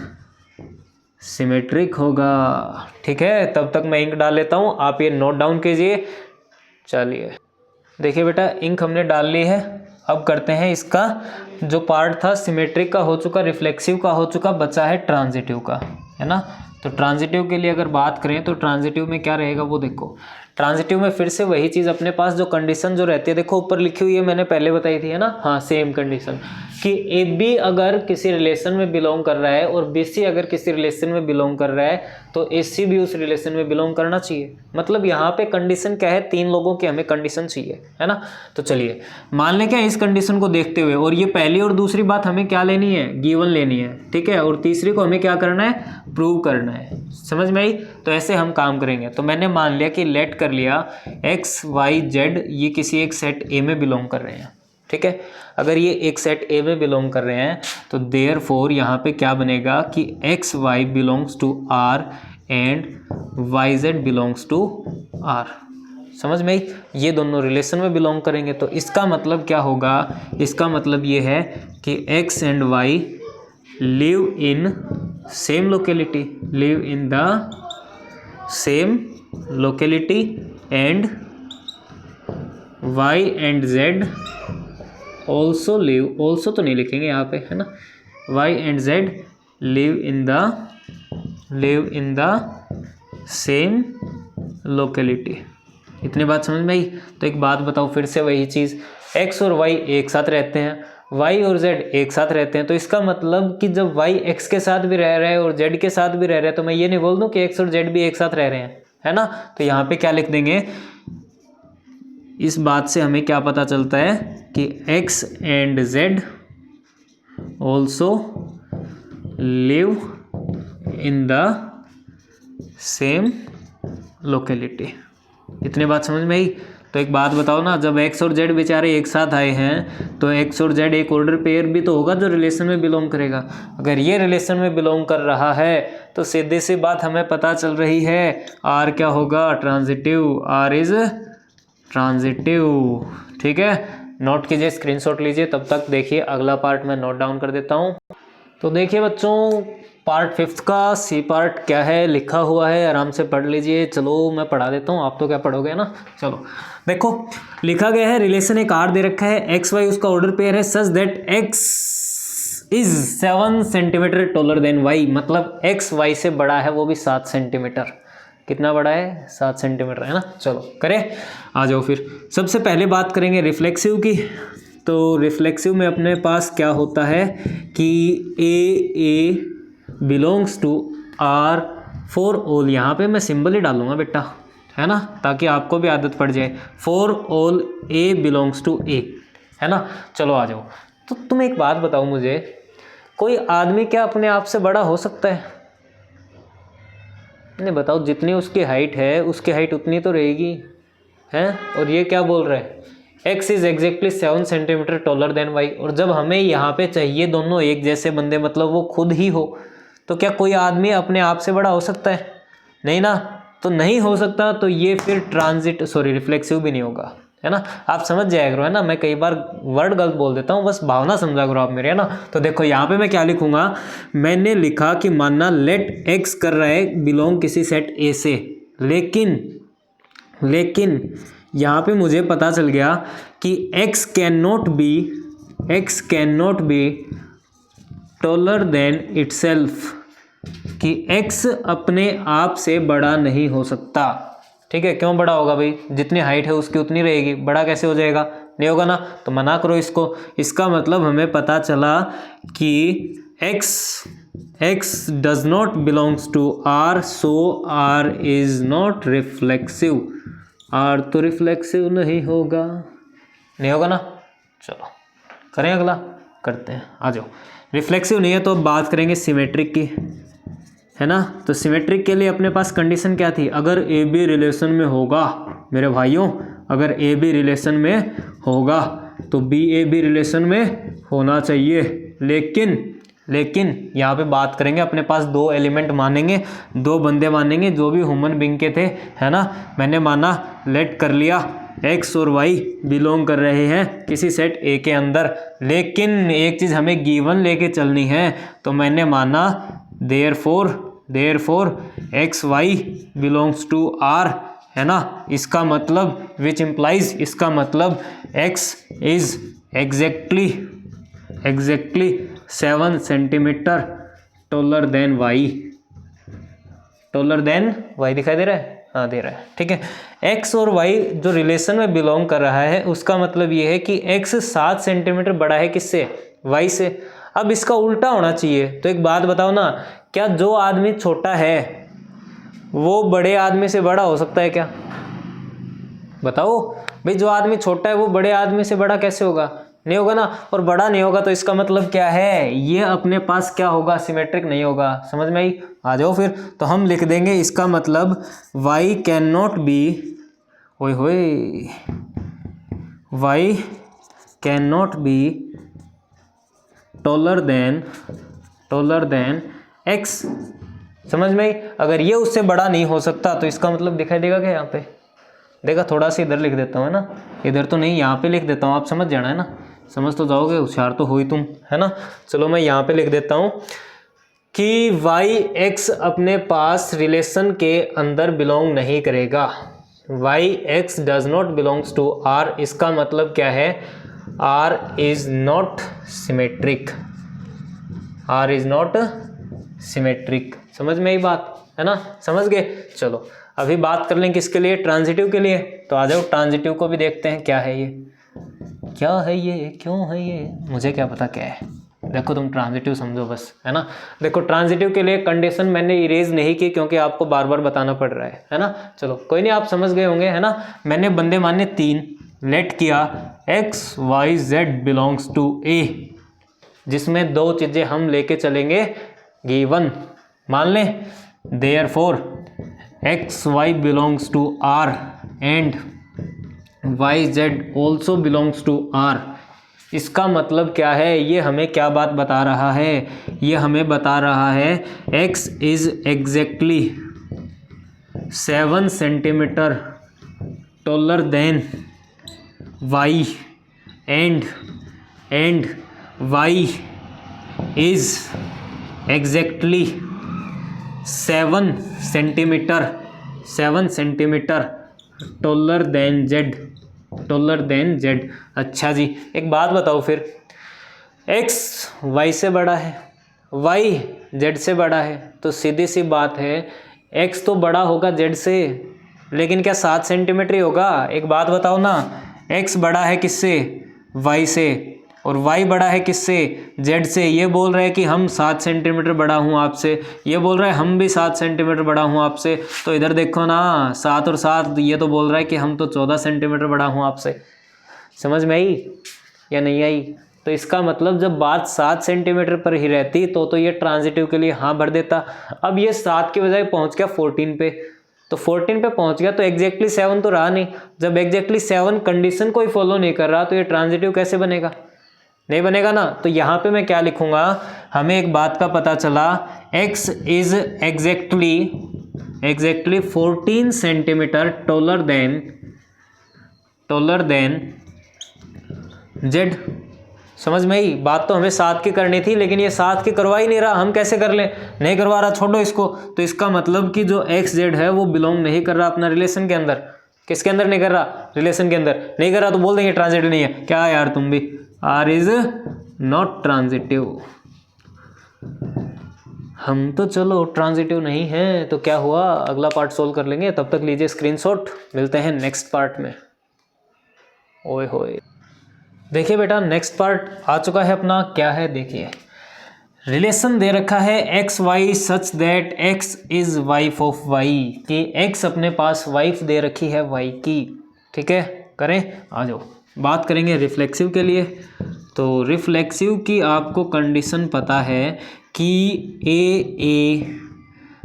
सिमेट्रिक होगा। ठीक है, तब तक मैं इंक डाल लेता हूँ, आप ये नोट डाउन कीजिए। चलिए देखिए बेटा इंक हमने डाल ली है। अब करते हैं इसका जो पार्ट था सिमेट्रिक का हो चुका, रिफ्लेक्सिव का हो चुका, बचा है ट्रांजिटिव का, है ना। तो ट्रांजिटिव के लिए अगर बात करें तो ट्रांजिटिव में क्या रहेगा वो देखो। ट्रांजिटिव में फिर से वही चीज़ अपने पास जो कंडीशन जो रहती है देखो ऊपर लिखी हुई है, मैंने पहले बताई थी, है ना। हाँ सेम कंडीशन कि ए बी अगर किसी रिलेशन में बिलोंग कर रहा है और बी सी अगर किसी रिलेशन में बिलोंग कर रहा है तो ए सी भी उस रिलेशन में बिलोंग करना चाहिए। मतलब यहाँ पे कंडीशन क्या है, 3 लोगों की हमें कंडीशन चाहिए, है ना। तो चलिए मान लें क्या इस कंडीशन को देखते हुए, और ये पहली और दूसरी बात हमें क्या लेनी है, गिवन लेनी है, ठीक है, और तीसरी को हमें क्या करना है, प्रूव करना है। समझ में आई? तो ऐसे हम काम करेंगे। तो मैंने मान लिया कि लेट कर लिया एक्स वाई जेड ये किसी एक सेट ए में बिलोंग कर रहे हैं, ठीक है। अगर ये एक सेट ए में बिलोंग कर रहे हैं तो देयरफॉर यहाँ पे क्या बनेगा कि x y belongs to are and y z belongs to r. समझ में आई? ये दोनों रिलेशन में बिलोंग करेंगे तो इसका मतलब क्या होगा, इसका मतलब ये है कि x and y live in same locality, live in the same locality and y and z also live, also तो नहीं लिखेंगे यहाँ पे, है ना, y and z live in the same locality. इतनी बात समझ में आई? तो एक बात बताओ फिर से वही चीज़, x और y एक साथ रहते हैं, y और z एक साथ रहते हैं, तो इसका मतलब कि जब y x के साथ भी रह रहा है और z के साथ भी रह रहा है तो मैं ये नहीं बोल दूं कि x और z भी एक साथ रह रहे हैं, है ना। तो यहाँ पे क्या लिख देंगे, इस बात से हमें क्या पता चलता है कि x and z also live in the same locality. इतनी बात समझ में आई? तो एक बात बताओ ना, जब x और z बेचारे एक साथ आए हैं तो x और z एक ऑर्डर पेयर भी तो होगा जो रिलेशन में बिलोंग करेगा। अगर ये रिलेशन में बिलोंग कर रहा है तो सीधी सी बात हमें पता चल रही है r क्या होगा, ट्रांजिटिव, r इज ट्रांजिटिव। ठीक है, नोट कीजिए, स्क्रीनशॉट लीजिए। तब तक देखिए अगला पार्ट मैं नोट डाउन कर देता हूँ। तो देखिए बच्चों पार्ट 5 का सी पार्ट क्या है लिखा हुआ है, आराम से पढ़ लीजिए। चलो मैं पढ़ा देता हूँ, आप तो क्या पढ़ोगे ना। चलो देखो लिखा गया है, रिलेशन एक आर दे रखा है, एक्स वाई उसका ऑर्डर पेयर है, such that x is 7 centimetre taller than y. मतलब एक्स वाई से बड़ा है, वो भी 7 सेंटीमीटर। कितना बड़ा है, 7 सेंटीमीटर, है ना। चलो करें, आ जाओ फिर। सबसे पहले बात करेंगे रिफ्लेक्सिव की। तो रिफ्लेक्सिव में अपने पास क्या होता है कि a belongs to R for all, यहाँ पे मैं सिंबल ही डालूंगा बेटा, है ना, ताकि आपको भी आदत पड़ जाए। For all a belongs to a, है ना। चलो आ जाओ। तो तुम एक बात बताओ मुझे, कोई आदमी क्या अपने आप से बड़ा हो सकता है? नहीं बताओ, जितनी उसकी हाइट है उसकी हाइट उतनी तो रहेगी हैं। और ये क्या बोल रहा है, x is exactly 7 centimetre taller then y। और जब हमें यहाँ पे चाहिए दोनों एक जैसे बंदे, मतलब वो खुद ही हो, तो क्या कोई आदमी अपने आप से बड़ा हो सकता है? नहीं ना, तो नहीं हो सकता। तो ये फिर रिफ्लेक्सिव भी नहीं होगा, है ना। आप समझ जाया करो, है ना। मैं कई बार वर्ड गलत बोल देता हूँ, बस भावना समझा करो आप मेरे, है ना। तो देखो यहाँ पे मैं क्या लिखूंगा, मैंने लिखा कि मानना लेट x कर रहा है बिलोंग किसी सेट ए से, लेकिन यहाँ पे मुझे पता चल गया कि x can not B taller than itself, कि x अपने आप से बड़ा नहीं हो सकता। ठीक है, क्यों बड़ा होगा भाई? जितनी हाइट है उसकी उतनी रहेगी, बड़ा कैसे हो जाएगा? नहीं होगा ना। तो मना करो इसको। इसका मतलब हमें पता चला कि x does not belongs to r, so r is not reflexive. r तो रिफ्लेक्सिव नहीं होगा, नहीं होगा ना। चलो करें, अगला करते हैं, आ जाओ। रिफ्लेक्सिव नहीं है तो अब बात करेंगे सिमेट्रिक की, है ना। तो सिमेट्रिक के लिए अपने पास कंडीशन क्या थी, अगर ए बी रिलेशन में होगा मेरे भाइयों, अगर ए बी रिलेशन में होगा तो बी ए बी रिलेशन में होना चाहिए। लेकिन यहाँ पे बात करेंगे, अपने पास दो एलिमेंट मानेंगे, दो बंदे मानेंगे जो भी ह्यूमन बीइंग के थे, है ना। मैंने माना, लेट कर लिया x और y बिलोंग कर रहे हैं किसी सेट A के अंदर, लेकिन एक चीज़ हमें गिवन लेके चलनी है। तो मैंने माना therefore x y belongs to R, है ना। इसका मतलब विच इम्प्लाइज, इसका मतलब x is exactly 7 centimetre taller then y। दिखाई दे रहा है? हाँ दे रहा है, ठीक है। x और y जो रिलेशन में बिलोंग कर रहा है, उसका मतलब ये है कि x 7 सेंटीमीटर बड़ा है किससे? y से। अब इसका उल्टा होना चाहिए। तो एक बात बताओ ना, क्या जो आदमी छोटा है वो बड़े आदमी से बड़ा हो सकता है क्या? बताओ भाई, जो आदमी छोटा है वो बड़े आदमी से बड़ा कैसे होगा? नहीं होगा ना। और बड़ा नहीं होगा तो इसका मतलब क्या है, ये अपने पास क्या होगा, सिमेट्रिक नहीं होगा। समझ में आई? आ जाओ फिर। तो हम लिख देंगे इसका मतलब y can not B, y can not B taller than x। समझ में आई? अगर ये उससे बड़ा नहीं हो सकता तो इसका मतलब दिखाई देगा क्या यहाँ पे? देखा, थोड़ा सा इधर लिख देता हूँ, है ना। इधर तो नहीं, यहाँ पे लिख देता हूँ, आप समझ जाना, है ना। समझ तो जाओगे, होशियार तो हो ही तुम, है ना। चलो मैं यहाँ पे लिख देता हूँ कि y x अपने पास रिलेशन के अंदर बिलोंग नहीं करेगा। y x does not belongs to r। इसका मतलब क्या है, r इज नॉट सिमेट्रिक। समझ में आई बात, है ना। समझ गए? चलो अभी बात कर लें किसके लिए, ट्रांजिटिव के लिए। तो आ जाओ, ट्रांजिटिव को भी देखते हैं क्या है ये, क्यों है ये, मुझे क्या पता क्या है। देखो तुम ट्रांजिटिव समझो बस, है ना। देखो ट्रांजिटिव के लिए कंडीशन मैंने इरेज नहीं की क्योंकि आपको बार बार बताना पड़ रहा है ना। चलो कोई नहीं, आप समझ गए होंगे, है ना। मैंने बंदे माने 3 लेट किया x y z belongs to A, जिसमें दो चीजें हम लेके चलेंगे गिवन। मान लें therefore x y belongs to R and y z also belongs to R। इसका मतलब क्या है, ये हमें क्या बात बता रहा है, ये हमें बता रहा है x is exactly 7 centimetre taller then y and y is exactly 7 centimetre taller then z। अच्छा जी, एक बात बताओ फिर, x y से बड़ा है, y z से बड़ा है, तो सीधी सी बात है x तो बड़ा होगा z से, लेकिन क्या 7 सेंटीमीटर ही होगा? एक बात बताओ ना, x बड़ा है किससे? y से, और y बड़ा है किससे? z से। ये बोल रहा है कि हम 7 सेंटीमीटर बड़ा हूँ आपसे, ये बोल रहा है हम भी 7 सेंटीमीटर बड़ा हूँ आपसे। तो इधर देखो ना, 7 और 7, ये तो बोल रहा है कि हम तो 14 सेंटीमीटर बड़ा हूँ आपसे। समझ में आई या नहीं आई? तो इसका मतलब जब बात 7 सेंटीमीटर पर ही रहती तो ये ट्रांजिटिव के लिए हाँ भर देता। अब ये 7 के बजाय पहुंच गया 14 पे, तो 14 पे पहुंच गया तो एग्जैक्टली 7 तो रहा नहीं। जब एग्जैक्टली 7 कंडीशन कोई फॉलो नहीं कर रहा तो ये ट्रांजिटिव कैसे बनेगा, नहीं बनेगा ना। तो यहाँ पे मैं क्या लिखूंगा, हमें एक बात का पता चला, x is exactly 14 centimetre taller then z। समझ में आई बात। तो हमें 7 की करनी थी, लेकिन ये 7 की करवा ही नहीं रहा, हम कैसे कर लें, नहीं करवा रहा, छोड़ो इसको। तो इसका मतलब कि जो xz है वो बिलोंग नहीं कर रहा अपना रिलेशन के अंदर। किसके अंदर नहीं कर रहा, रिलेशन के अंदर नहीं कर रहा, तो बोल देंगे ट्रांजिटिव नहीं है। क्या यार तुम भी, r इज नॉट ट्रांजिटिव। हम तो चलो ट्रांजिटिव नहीं है, तो क्या हुआ, अगला पार्ट सोल्व कर लेंगे। तब तक लीजिए स्क्रीनशॉट, मिलते हैं नेक्स्ट पार्ट में। ओए होए, देखिए बेटा नेक्स्ट पार्ट आ चुका है अपना। क्या है देखिए, रिलेशन दे रखा है x y such that x is wife of y, कि एक्स अपने पास वाइफ दे रखी है वाई की। ठीक है, करें, आ जाओ बात करेंगे रिफ्लेक्सिव के लिए। तो रिफ्लेक्सिव की आपको कंडीशन पता है कि a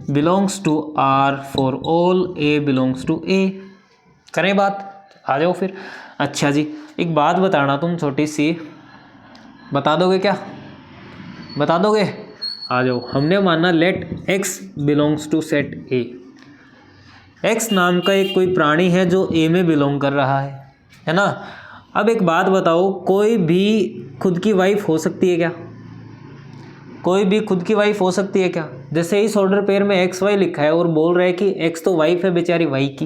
belongs to R for all a belongs to A. करें बात, आ जाओ फिर। अच्छा जी, एक बात बताना तुम छोटी सी, बता दोगे क्या, बता दोगे, आ जाओ। हमने माना let x belongs to set A. x नाम का एक कोई प्राणी है जो a में बिलोंग कर रहा है ना। अब एक बात बताओ, कोई भी खुद की वाइफ हो सकती है क्या, कोई भी खुद की वाइफ हो सकती है क्या। जैसे इस ऑर्डर पेयर में एक्स वाई लिखा है और बोल रहा है कि एक्स तो वाइफ है बेचारी वाई की,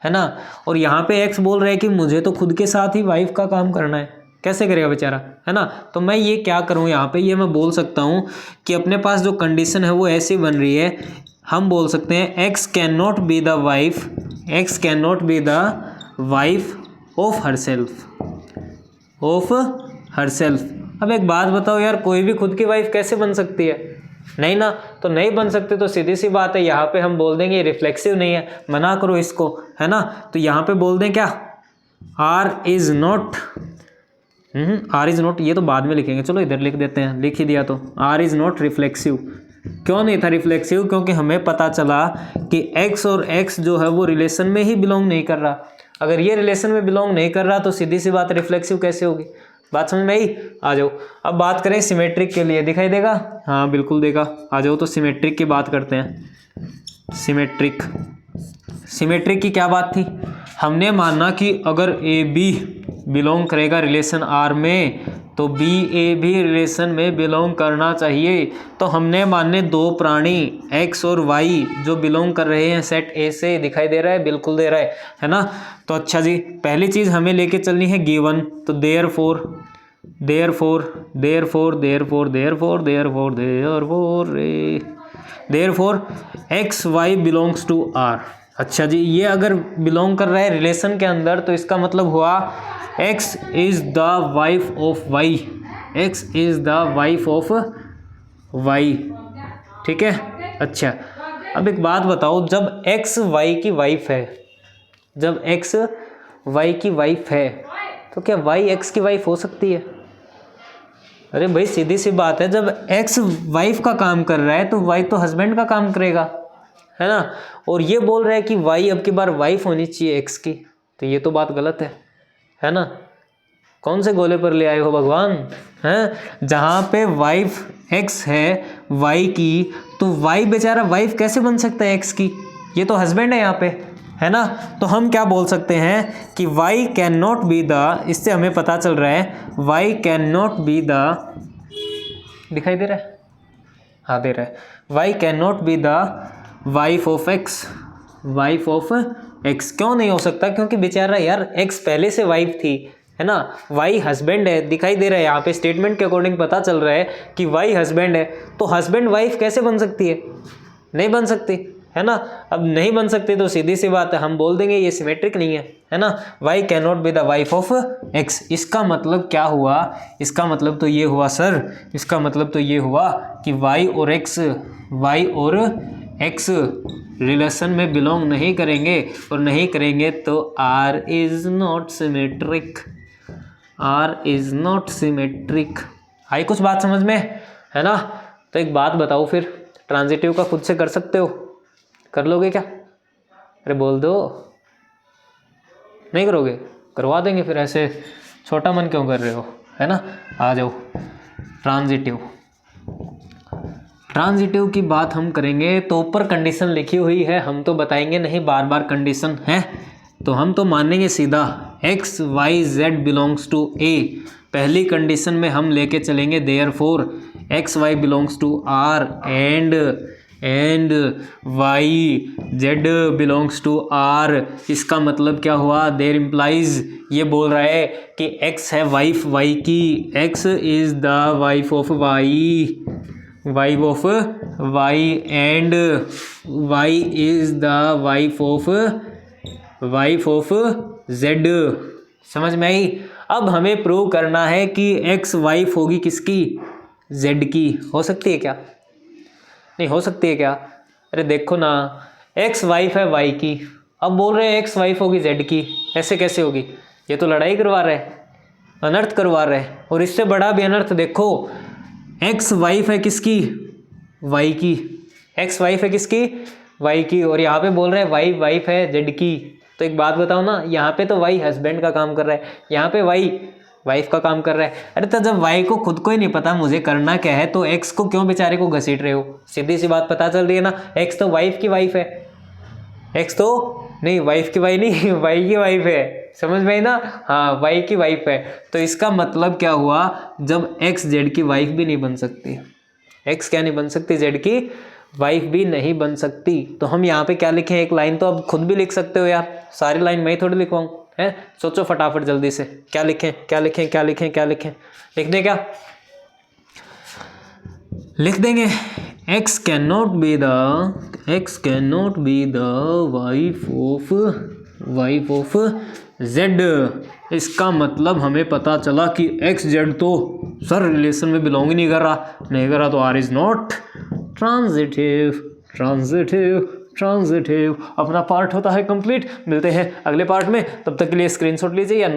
है ना, और यहाँ पे एक्स बोल रहा है कि मुझे तो खुद के साथ ही वाइफ का काम करना है, कैसे करेगा बेचारा, है ना। तो मैं ये क्या करूँ यहाँ पे, ये मैं बोल सकता हूँ कि अपने पास जो कंडीशन है वो ऐसी बन रही है, हम बोल सकते हैं x can not be the wife, x can not be the wife of herself. अब एक बात बताओ यार, कोई भी खुद की वाइफ कैसे बन सकती है, नहीं ना। तो नहीं बन सकते, तो सीधी सी बात है, यहाँ पे हम बोल देंगे रिफ्लेक्सिव नहीं है, मना करो इसको, है ना। तो यहाँ पे बोल दें क्या, आर इज नॉट, ये तो बाद में लिखेंगे, चलो इधर लिख देते हैं, लिख ही दिया तो, आर इज नॉट रिफ्लेक्सिव। क्यों नहीं था रिफ्लेक्सिव, क्योंकि हमें पता चला कि एक्स और एक्स जो है वो रिलेशन में ही बिलोंग नहीं कर रहा। अगर ये रिलेशन में बिलोंग नहीं कर रहा तो सीधी सी बात रिफ्लेक्सिव कैसे होगी, बात समझ में आई। आ जाओ अब बात करें सिमेट्रिक के लिए, दिखाई देगा, हाँ बिल्कुल देगा। आ जाओ तो सिमेट्रिक की बात करते हैं। सिमेट्रिक की क्या बात थी, हमने माना कि अगर ए बी बिलोंग करेगा रिलेशन आर में तो बी ए भी रिलेशन में बिलोंग करना चाहिए। तो हमने माने दो प्राणी एक्स और वाई जो बिलोंग कर रहे हैं सेट ए से, दिखाई दे रहा है, बिल्कुल दे रहा है ना। तो अच्छा जी, पहली चीज़ हमें लेके चलनी है गिवन, तो therefore x y belongs to R. अच्छा जी, ये अगर बिलोंग कर रहा है रिलेशन के अंदर तो इसका मतलब हुआ x is the wife of y, x is the wife of y. ठीक है, अच्छा अब एक बात बताओ, जब एक्स वाई की वाइफ है, जब एक्स वाई की वाइफ है तो क्या वाई एक्स की वाइफ हो सकती है। अरे भाई सीधी सी बात है, जब एक्स वाइफ का काम कर रहा है तो वाई तो हस्बैंड का काम करेगा, है ना। और ये बोल रहा है कि वाई अब की बार वाइफ होनी चाहिए एक्स की, तो ये तो बात गलत है ना। कौन से गोले पर ले आए हो भगवान, हैं। जहाँ पे वाइफ एक्स है वाई की, तो वाई बेचारा वाइफ कैसे बन सकता है एक्स की, ये तो हस्बैंड है यहाँ पे, है ना। तो हम क्या बोल सकते हैं कि y can not be the, इससे हमें पता चल रहा है y can not be the, दिखाई दे रहा है, हाँ दे रहा है, y can not be the wife of x, wife of x क्यों नहीं हो सकता, क्योंकि बेचारा यार एक्स पहले से वाइफ थी, है ना, वाई हस्बैंड है, दिखाई दे रहा है यहाँ पे स्टेटमेंट के अकॉर्डिंग पता चल रहा है कि वाई हस्बैंड है, तो हस्बैंड वाइफ कैसे बन सकती है, नहीं बन सकती, है ना। अब नहीं बन सकती तो सीधी सी बात है, हम बोल देंगे ये सिमेट्रिक नहीं है ना। Y can not be the wife of x, इसका मतलब क्या हुआ, इसका मतलब तो ये हुआ सर, इसका मतलब तो ये हुआ कि वाई और एक्स रिलेशन में बिलोंग नहीं करेंगे, और नहीं करेंगे तो R is not symmetric, R is not symmetric. आई कुछ बात समझ में, है ना? तो एक बात बताओ फिर, ट्रांजिटिव का खुद से कर सकते हो? कर लोगे क्या? अरे बोल दो, नहीं करोगे? करवा देंगे फिर, ऐसे छोटा मन क्यों कर रहे हो, है ना? आ जाओ। ट्रांजिटिव की बात हम करेंगे तो ऊपर कंडीशन लिखी हुई है, हम तो बताएंगे नहीं बार बार कंडीशन है, तो हम तो मानेंगे सीधा x y z belongs to A. पहली कंडीशन में हम लेके चलेंगे therefore x y belongs to are and y z belongs to R. इसका मतलब क्या हुआ? देयर इम्प्लाइज, ये बोल रहा है कि एक्स है वाइफ वाई की, x is the wife of y, wife of y, and y is the wife of z. समझ में आई? अब हमें प्रूव करना है कि एक्स वाइफ होगी किसकी? जेड की। हो सकती है क्या? नहीं हो सकती है क्या? अरे देखो ना, एक्स वाइफ है वाई की, अब बोल रहे हैं एक्स वाइफ होगी जेड की, ऐसे कैसे होगी? ये तो लड़ाई करवा रहे हैं, अनर्थ करवा रहे हैं। और इससे बड़ा भी अनर्थ देखो, एक्स वाइफ है किसकी? वाई की। एक्स वाइफ है किसकी? वाई की। और यहाँ पे बोल रहे हैं वाई वाइफ है जेड की। तो एक बात बताओ ना, यहाँ पे तो वाई हस्बैंड का काम कर रहा है, यहाँ पे वाई वाइफ का काम कर रहा है। अरे तो जब वाई को खुद को ही नहीं पता मुझे करना क्या है, तो एक्स को क्यों बेचारे को घसीट रहे हो? सीधी सी बात पता चल रही है ना, एक्स तो वाइफ की वाइफ है, एक्स तो नहीं वाइफ की वाई नहीं वाई की वाइफ है। समझ में आई ना? हाँ, वाई की वाइफ है। तो इसका मतलब क्या हुआ? जब एक्स जेड की वाइफ भी नहीं बन सकती, एक्स क्या नहीं बन सकती? जेड की वाइफ भी नहीं बन सकती। तो हम यहाँ पे क्या लिखें? एक लाइन तो अब खुद भी लिख सकते हो यार, सारी लाइन मैं ही थोड़ी लिखवाऊँ, है? सोचो फटाफट जल्दी से, क्या लिखें क्या लिखें क्या लिखें क्या लिखें? लिख दें क्या? लिख देंगे x can not be the wife of Z. इसका मतलब हमें पता चला कि एक्स जेड तो सर रिलेशन में बिलोंग ही नहीं कर रहा, तो आर इज नॉट ट्रांजिटिव। अपना पार्ट होता है कंप्लीट। मिलते हैं अगले पार्ट में, तब तक के लिए स्क्रीनशॉट लीजिए या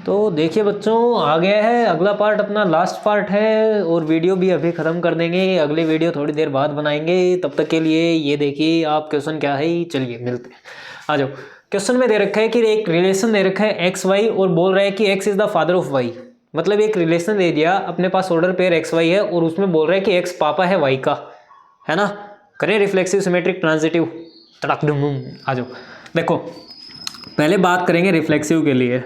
तो देखिए बच्चों, आ गया है अगला पार्ट, अपना लास्ट पार्ट है, और वीडियो भी अभी ख़त्म कर देंगे, अगली वीडियो थोड़ी देर बाद बनाएंगे। तब तक के लिए ये देखिए आप क्वेश्चन क्या है, चलिए मिलते हैं। आ जाओ। क्वेश्चन में दे रखा है कि एक रिलेशन दे रखा है एक्स वाई, और बोल रहा है कि x is the father of y. मतलब एक रिलेशन दे दिया, अपने पास ऑर्डर पेयर एक्स वाई है, और उसमें बोल रहा है कि एक्स पापा है वाई का, है ना? करें रिफ्लेक्सिव सिमेट्रिक ट्रांजिटिव, तड़क डुम। आ जाओ। देखो पहले बात करेंगे रिफ्लेक्सिव के लिए।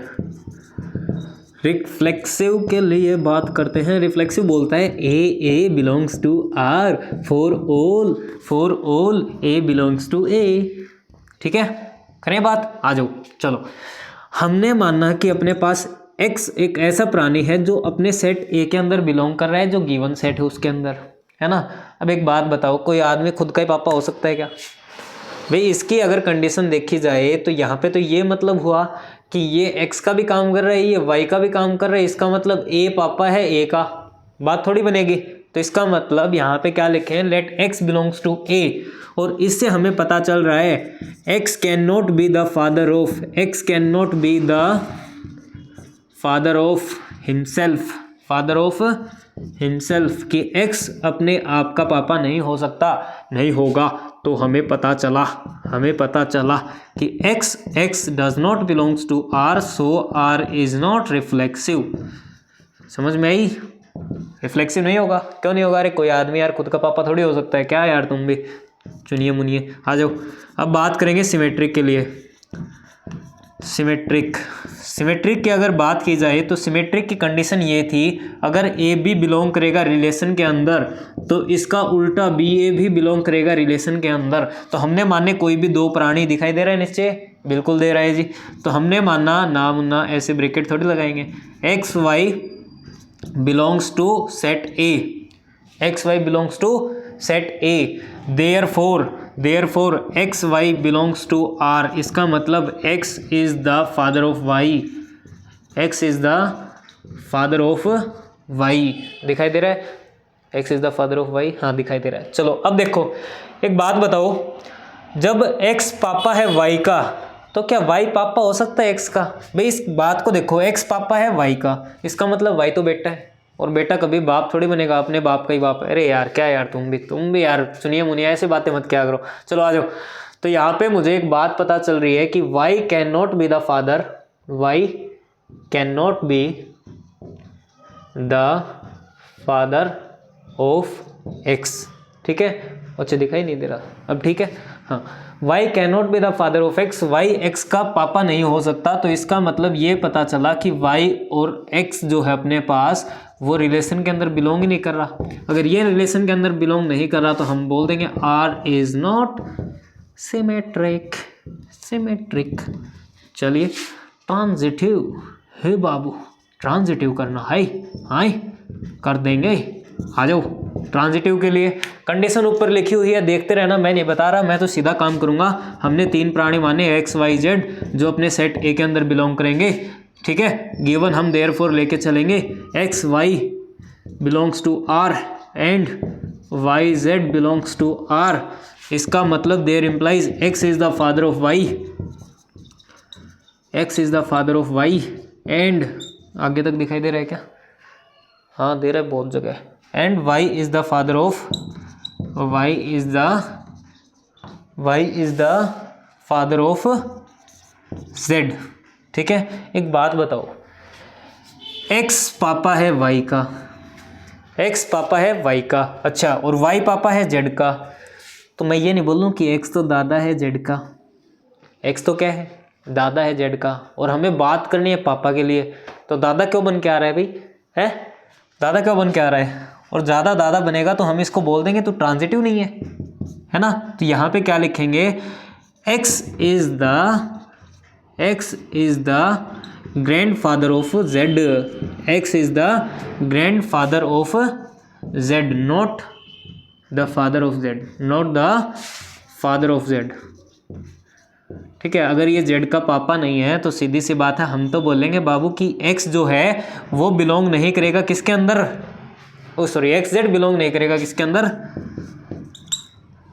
रिफ्लेक्सिव के लिए बात करते हैं। रिफ्लेक्सिव बोलता है a belongs to R for all a belongs to A. ठीक है, करें बात? आ जाओ। चलो, हमने माना कि अपने पास एक्स एक ऐसा प्राणी है जो अपने सेट ए के अंदर बिलोंग कर रहा है, जो गिवन सेट है उसके अंदर, है ना? अब एक बात बताओ, कोई आदमी खुद का ही पापा हो सकता है क्या? भाई इसकी अगर कंडीशन देखी जाए तो यहाँ पे तो ये मतलब हुआ कि ये एक्स का भी काम कर रहा है, ये वाई का भी काम कर रहा है, इसका मतलब ए पापा है ए का, बात थोड़ी बनेगी। तो इसका मतलब यहाँ पे क्या लिखे हैं? लेट एक्स बिलोंग्स टू ए। और इससे हमें पता चल रहा है x can not be the father of himself, कि एक्स अपने आप का पापा नहीं हो सकता, नहीं होगा। तो हमें पता चला कि x does not belongs to R, so R is not reflexive. समझ में आई? रिफ्लेक्सिव नहीं होगा। क्यों नहीं होगा? अरे कोई आदमी यार खुद का पापा थोड़ी हो सकता है क्या यार, तुम भी चुनिए मुनिए। आ जाओ। अब बात करेंगे सिमेट्रिक के लिए। सिमेट्रिक की अगर बात की जाए तो सिमेट्रिक की कंडीशन ये थी, अगर ए बी बिलोंग करेगा रिलेशन के अंदर, तो इसका उल्टा बी ए भी बिलोंग करेगा रिलेशन के अंदर। तो हमने माने कोई भी दो प्राणी दिखाई दे रहा है निश्चय, बिल्कुल दे रहा है जी। तो हमने माना ना मुन्ना ऐसे ब्रैकेट थोड़ी लगाएंगे, x y belongs to set A, therefore x y belongs to R. इसका मतलब x is the father of y, दिखाई दे रहा है? X is the father of y, हाँ दिखाई दे रहा है। चलो अब देखो एक बात बताओ, जब एक्स पापा है वाई का, तो क्या वाई पापा हो सकता है एक्स का? भाई इस बात को देखो, एक्स पापा है वाई का, इसका मतलब वाई तो बेटा है, और बेटा कभी बाप थोड़ी बनेगा, अपने बाप का ही बाप है। अरे यार क्या यार, तुम भी यार सुनिए मुनिया ऐसे बातें मत क्या करो। चलो आ जाओ। तो यहाँ पे मुझे एक बात पता चल रही है कि y can not be the father, y can not be the father of x. ठीक है, अच्छा दिखाई नहीं दे रहा अब, ठीक है हाँ। y cannot be the father of x, y x का पापा नहीं हो सकता। तो इसका मतलब ये पता चला कि y और x जो है अपने पास, वो रिलेशन के अंदर बिलोंग ही नहीं कर रहा। अगर ये रिलेशन के अंदर बिलोंग नहीं कर रहा तो हम बोल देंगे r is not symmetric, symmetric. चलिए ट्रांजिटिव है बाबू, ट्रांजिटिव करना है, हाँ कर देंगे। आ जाओ ट्रांजिटिव के लिए कंडीशन ऊपर लिखी हुई है, देखते रहना, मैं नहीं बता रहा, मैं तो सीधा काम करूंगा। हमने 3 प्राणी माने एक्स वाई जेड जो अपने सेट ए के अंदर बिलोंग करेंगे। ठीक है, गिवन हम देयरफॉर लेके चलेंगे x y belongs to are and y z belongs to R. इसका मतलब there implies x is the father of y, x is the father of y and, आगे तक दिखाई दे रहा है क्या? हाँ दे रहा है बहुत जगह। And y is the father of, y is the father of z। ठीक है, एक बात बताओ, x पापा है y का, x पापा है y का, अच्छा, और y पापा है z का। तो मैं ये नहीं बोलूँ कि x तो दादा है z का, x तो क्या है, दादा है z का, और हमें बात करनी है पापा के लिए। तो दादा क्यों बन के आ रहा है भाई, है दादा क्यों बन के आ रहा है? और ज़्यादा दादा बनेगा तो हम इसको बोल देंगे तो ट्रांजिटिव नहीं है ना। तो यहाँ पे क्या लिखेंगे, x is the grand father of z, x is the grand father of z, not the father of z, not the father of z। ठीक है, अगर ये z का पापा नहीं है तो सीधी सी बात है, हम तो बोलेंगे बाबू कि x जो है वो बिलोंग नहीं करेगा किसके अंदर, ओ सॉरी एक्स जेड बिलोंग नहीं करेगा किसके अंदर,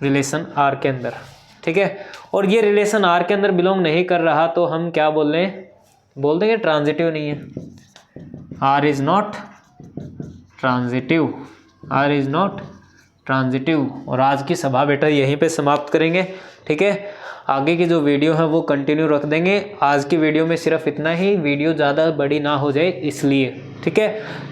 रिलेशन आर के अंदर। ठीक है, और ये रिलेशन आर के अंदर बिलोंग नहीं कर रहा तो हम क्या बोल देंगे ट्रांजिटिव नहीं है, R is not transitive, R is not transitive. और आज की सभा बेटा यहीं पे समाप्त करेंगे। ठीक है, आगे की जो वीडियो है वो कंटिन्यू रख देंगे। आज की वीडियो में सिर्फ इतना ही, वीडियो ज़्यादा बड़ी ना हो जाए इसलिए। ठीक है,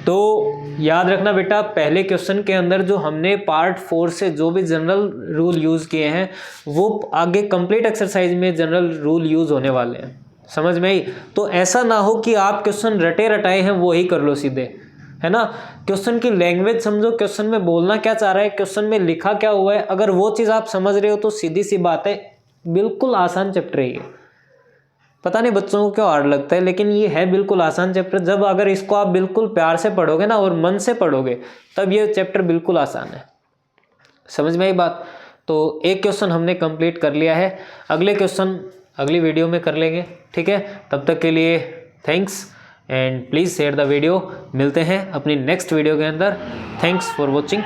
तो याद रखना बेटा, पहले क्वेश्चन के अंदर जो हमने पार्ट 4 से जो भी जनरल रूल यूज़ किए हैं वो आगे कंप्लीट एक्सरसाइज में जनरल रूल यूज़ होने वाले हैं, समझ में आई? तो ऐसा ना हो कि आप क्वेश्चन रटे रटाए हैं वो ही कर लो सीधे, है ना। क्वेश्चन की लैंग्वेज समझो, क्वेश्चन में बोलना क्या चाह रहा है, क्वेश्चन में लिखा क्या हुआ है, अगर वो चीज़ आप समझ रहे हो तो सीधी सी बात है, बिल्कुल आसान चैप्टर है ये। पता नहीं बच्चों को क्यों हार्ड लगता है, लेकिन ये है बिल्कुल आसान चैप्टर। जब अगर इसको आप बिल्कुल प्यार से पढ़ोगे ना और मन से पढ़ोगे तब ये चैप्टर बिल्कुल आसान है, समझ में आई बात? तो एक क्वेश्चन हमने कंप्लीट कर लिया है, अगले क्वेश्चन अगली वीडियो में कर लेंगे। ठीक है, तब तक के लिए thanks and please share the video. मिलते हैं अपनी नेक्स्ट वीडियो के अंदर। Thanks for watching.